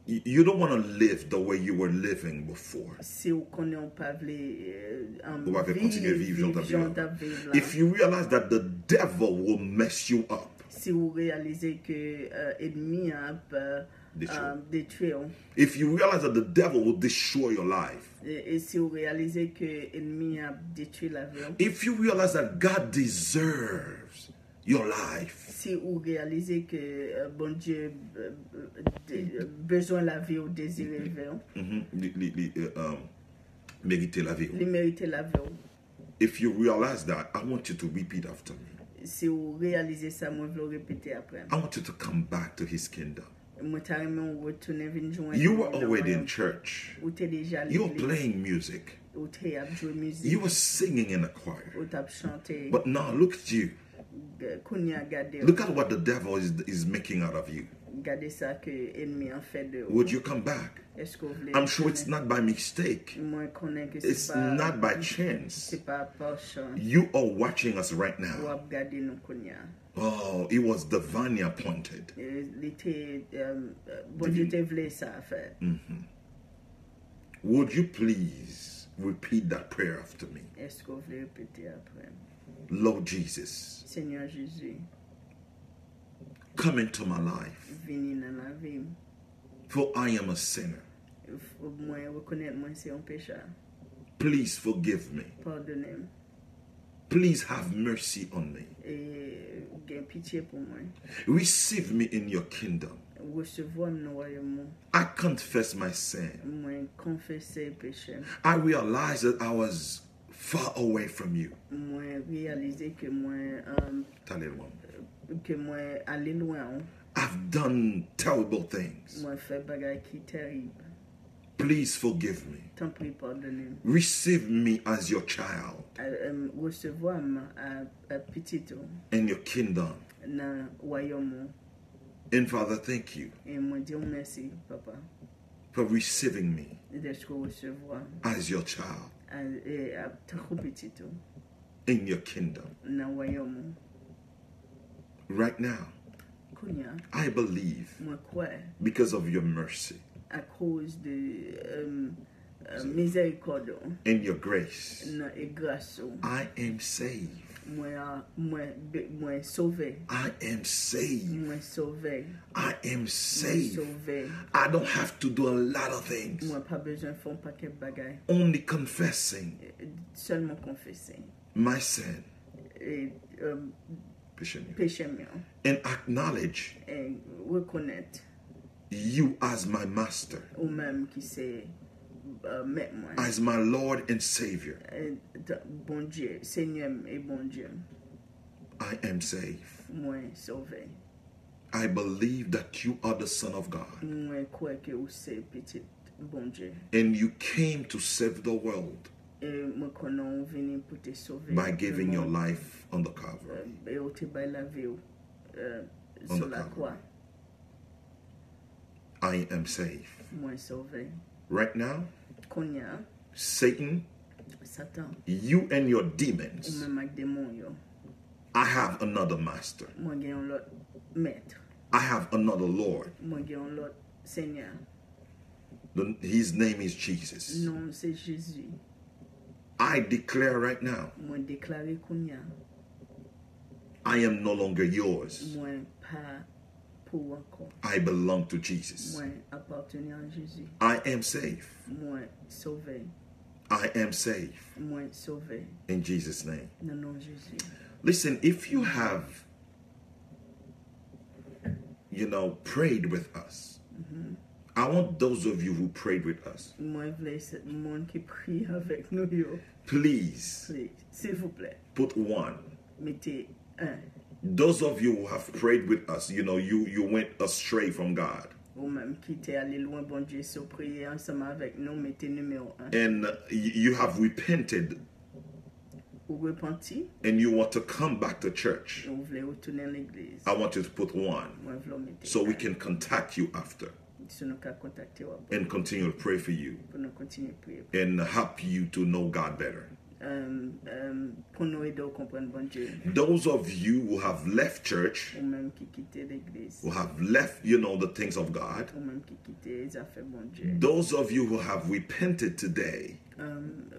you don't want to live the way you were living before, if you realize that the devil will mess you up, if you realize that the devil will destroy your life, if you realize that God deserves your life, mériter la vie. If you realize that, I want you to repeat after me. I want you to come back to his kingdom. You were already in church. You were playing music. You were singing in a choir. But now look at you. Look at what the devil is making out of you. Would you come back? I'm sure it's not by mistake. It's not by chance. You are watching us right now. Oh, it was divinely appointed. Would you please repeat that prayer after me? Lord Jesus, come into my life, for I am a sinner. Please forgive me. Please have mercy on me. Receive me in your kingdom. recevoir mon royaume. I confess my sin. Moi confesser péché. I realize that I was far away from you. Moi réaliser que moi aller loin. I've done terrible things. Moi fait bagay qui terrible. Please forgive me. Tant pis pardonnez. Receive me as your child Recevoir à petit in your kingdom. dans royaume. And Father, thank you Et moi dire merci papa for receiving me d'être recevoir as your child et à trop petit in your kingdom. dans royaume. Right now, Kounya, I believe moi crois because of your mercy à cause de miséricorde and your grace, et grâce. I am saved. Moi sauvé. I am saved. Moi sauvé. I am saved. Sauvé. I don't have to do a lot of things. Moi pas besoin de faire un paquet de bagailles. Only confessing Seulement confesser. my sin Et péché, péché mien. and acknowledge Et reconnaître you as my master, ou même qui c'est mettre moi. as my Lord and Savior. Bon Dieu, Seigneur et bon Dieu. I am saved. Moi sauvé. I believe that you are the Son of God, Moi crois que vous c'est petit bon Dieu. and you came to save the world Et moi connais venu pour te sauver. by giving your life on the Calvary. Et au te bail la vie On sur the la Calvary. croix. I am saved. Moi sauvé. Right now, Konya, Satan, Satan, you and your ou demons, même avec démon yo. I have another master. Moi gen yon lot maître. I have another Lord. Moi gen yon lot Seigneur. His name is Jesus. Non, c'est Jésus. I declare right now, Moi déclaré Konya. I am no longer yours. Moi pas pour encore. I belong to Jesus. Moi appartenir à Jésus. I am safe. Moi sauvé. I am safe. Moi sauvé. In Jesus' name. Dans nom de Jésus. Listen, if you have, prayed with us, I want those of you who prayed with us, Moi vle cette monde qui prie avec nous yo. please Please, s'il vous plaît, put one. mettez un. Those of you who have prayed with us, you went astray from God. Ou même qui t'es allé loin, bon Dieu, sur prier ensemble avec nous, mettez numéro 1. And you have repented Ou repenti, and you want to come back to church. ou voulez retourner à l'église. I want you to put one Moi vle mettez so we un. can contact you after Si nous ka contacter ou and continue to pray for you pour nous continuer à prier. and help you to know God better. Pour nous aider à comprendre bon Dieu. Those of you who have left church, Ou même qui quitte l'église. who have left, the things of God, Ou même qui quitte les affaires bon Dieu. those of you who have repented today,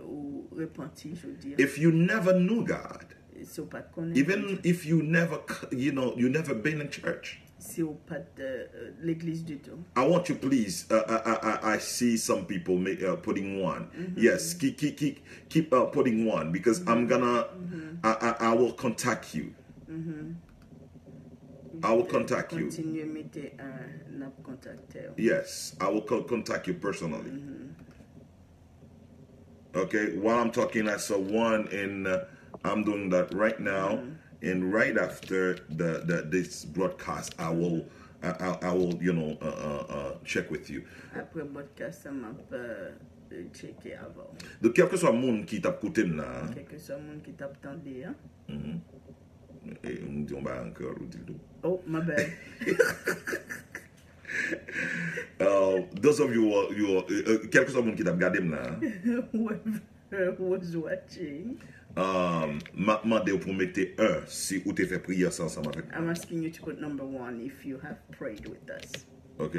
Ou repenti, je veux dire. if you never knew God, Si ou pas de connaître. even if you never, you never been in church, Si ou pas de l'église du tout. I want you, please. I see some people putting one. Yes, keep putting one because I'm gonna. I will contact you. I will contact you. Continuez, mettez un, n'a contacté. Yes, I will contact you personally. Okay, while I'm talking, I saw one, and I'm doing that right now. And right after this broadcast, I will check with you. Après podcast, ça m'a checké avant. De quel que soit le monde qui t'a écouté là, Quel que soit le monde qui t'a attendu, hein. et on dit on va encore ou dit tout. Oh, ma bad. Those of you quel que soit le monde qui t'a regardé là, Whoever was watching, m'a demandé pour mettre un si vous t'es fait prier ensemble avec I'm asking you to put number 1 if you have prayed with us. OK?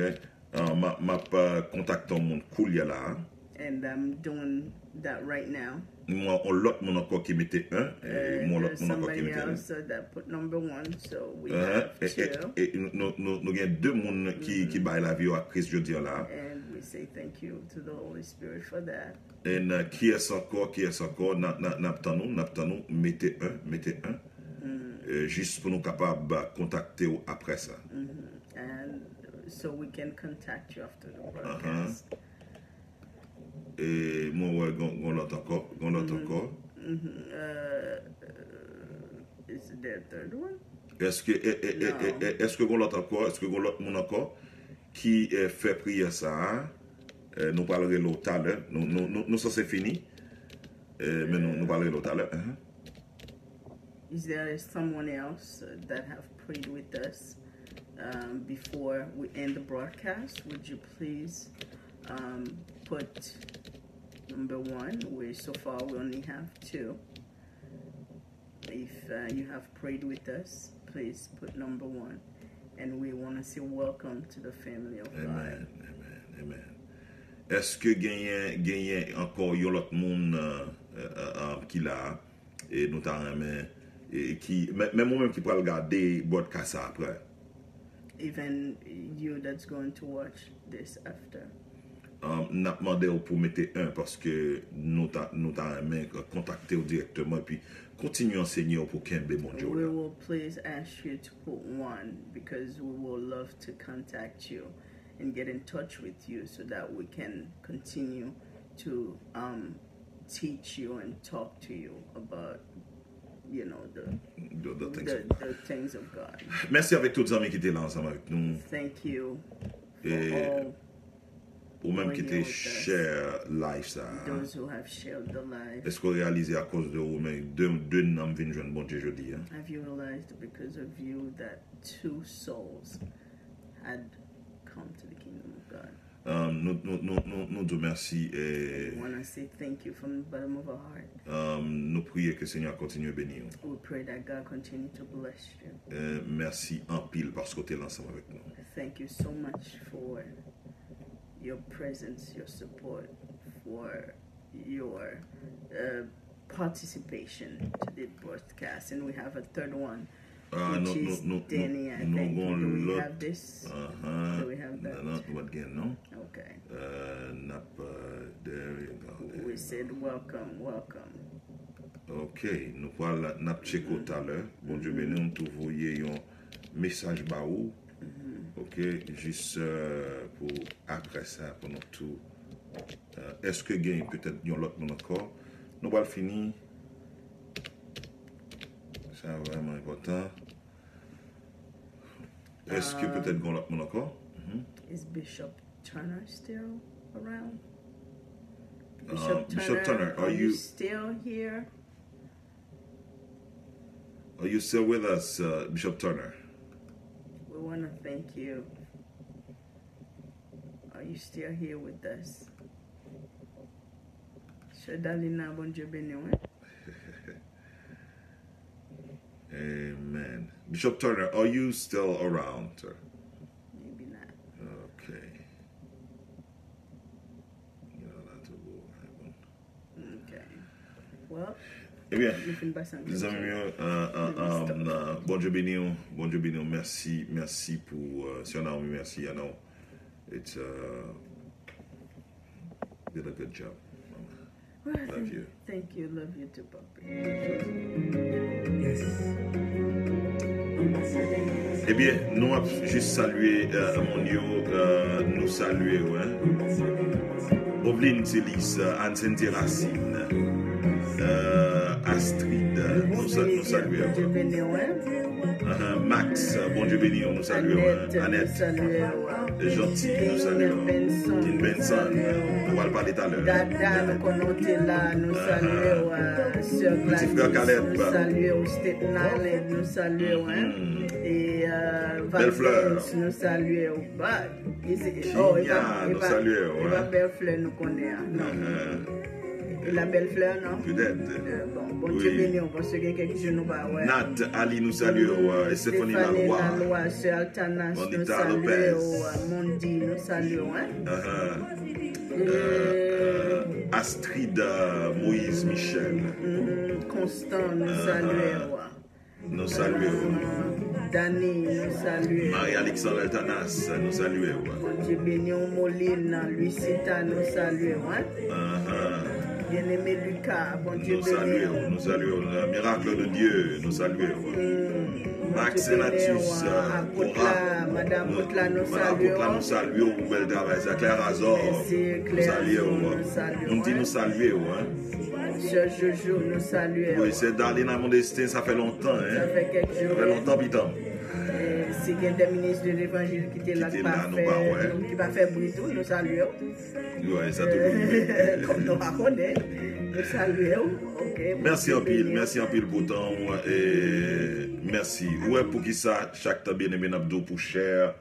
M'a contacté un monde cool là. And I'm doing that right now. Moi l'autre monde encore qui mettait un et moi l'autre There's monde encore qui somebody mettait un. else that put number 1, so we have two. Et nous avons deux monde qui baillent la vie à Christ jeudi là. And we say thank you to the Holy Spirit for that. Et qui est encore n'attendons mettez un juste pour nous capables contacter après ça. And so we can contact you after the broadcast. Et moi, gon l'autre encore. Is there a third one? Est-ce que gon l'autre encore? Est-ce que gon l'autre monde encore qui fait prier ça? Nous parlerons l'autre à l'heure. Nous ça c'est fini. Mais nous parlerons l'autre à l'heure. Is there someone else that have prayed with us before we end the broadcast? Would you please put number 1? So far we only have 2. If you have prayed with us, please put number 1. And we want to say welcome to the family of God. Amen. Est-ce que gagne encore yon l'autre monde qui là et notamment et qui même moi-même qui pourra regarder broadcast après? Even you that's going to watch this after. N'a demandé pour mettre 1 parce que nous t'avons contacté directement et puis continuez à enseigner pour Kembe mon Dieu. We will please ask you to put 1 because we will love to contact you and get in touch with you so that we can continue to teach you and talk to you about the things of God. Merci avec tous les amis qui étaient là ensemble avec nous. Thank you for Et all ou même qui étaient share live ça. those who have shared the life. Est-ce qu'on réalise à cause de vous mais deux noms viennent joindre bon Dieu jeudi? Have you realized because of you that 2 souls had come to the kingdom of God? Nous disons merci et We want to say thank you from the bottom of our heart. nous prions que le Seigneur continue à bénir. We pray that God continue to bless you. Merci en pile parce que tu es là ensemble avec nous. Thank you so much for your presence, your support, for your participation to the broadcast. And we have a third one, which is Danny, I think. Do we have this? Do we have that? Not again, no? Okay. There you go. We said welcome. Ok, nous parlons n'a checker tout à l'heure. Bon Dieu béni, nous te voyons un message baou. Ok, juste pour après ça, pour nous tout. Est-ce que gagne peut-être yon l'autre monde encore? Nous allons finir. C'est vraiment important. Est-ce que peut-être yon l'autre monde encore? Is Bishop Turner still around? Bishop Turner, are you still here? Are you still with us, Bishop Turner? We want to thank you. Are you still here with us? Shadalina bonjour béni. Amen. Bishop Turner, are you still around, sir? Maybe not. Okay. Okay. Well, Eh bien, les amis, bon Dieu béni, merci pour Siona, merci, Anna. It's did a good job. Love you. Thank you, love you too, Papi. Yes. Eh bien, nous avons juste salué mon Dieu, nous saluer, Oblin Tilis, Anne-Cynthia Racine, Astrid, nous saluons. Max, bon Dieu béni, nous saluons. Annette, Gentil, nous saluons. Tin Benson, on va le parler tout à l'heure. Dada, nous saluons. Petit frère Caleb, nous saluons. Staten Island, nous saluons. Et Belle-Fleur, nous saluons. nous saluons. Belle-Fleur, nous connaissons. La Belle-Fleur, non? Peut-être. Bon Dieu béni, parce que quelque chose nous va. Nat, Ali, nous saluons. Stéphanie Lalois. Sœur Altanas, nous saluons. Mondi, nous saluons. Astrid, Moïse, Michel. Constant, nous saluons. Nous saluons. Dani, nous saluons. Marie-Alexandre Altanas, nous saluons. Bon Dieu béni, Moline, Luisita, nous saluons. Bien-aimé Lucas, bon Dieu béni. Nous saluons, le miracle de Dieu, nous saluons. Max Senatus, Madame Potla, nous saluons pour bel travail. C'est Claire Azor, nous saluons. Nous saluons. Sœur Jojo, nous saluons. Oui, c'est Darlene Modestin, ça fait longtemps. Hein? Ça fait quelques jours. Ça fait longtemps, putain. C'est qu'il y a des ministres de l'évangile qui étaient là, qui va faire bruit tout, nous saluons. Oui, ça tout le monde. Comme nous racontons, nous saluons. Okay, merci en pile pour temps. Et merci. Ouais, pour qui ça, chaque temps bien aimé Nabdou pour share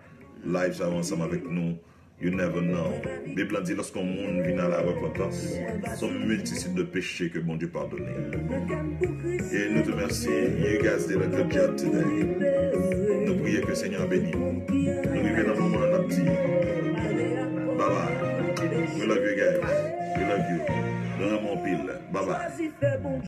live ça ensemble avec nous. You never know. Des plans dit lorsqu'on monde vient à la repentance, sont multitude de péchés que bon Dieu pardonne. Et nous te remercions. You guys did a good job today. Nous prions que le Seigneur bénisse. Nous vivons dans un moment d'un petit. Bye bye. We love you guys. We love you. Donne-moi pile. Bye bye.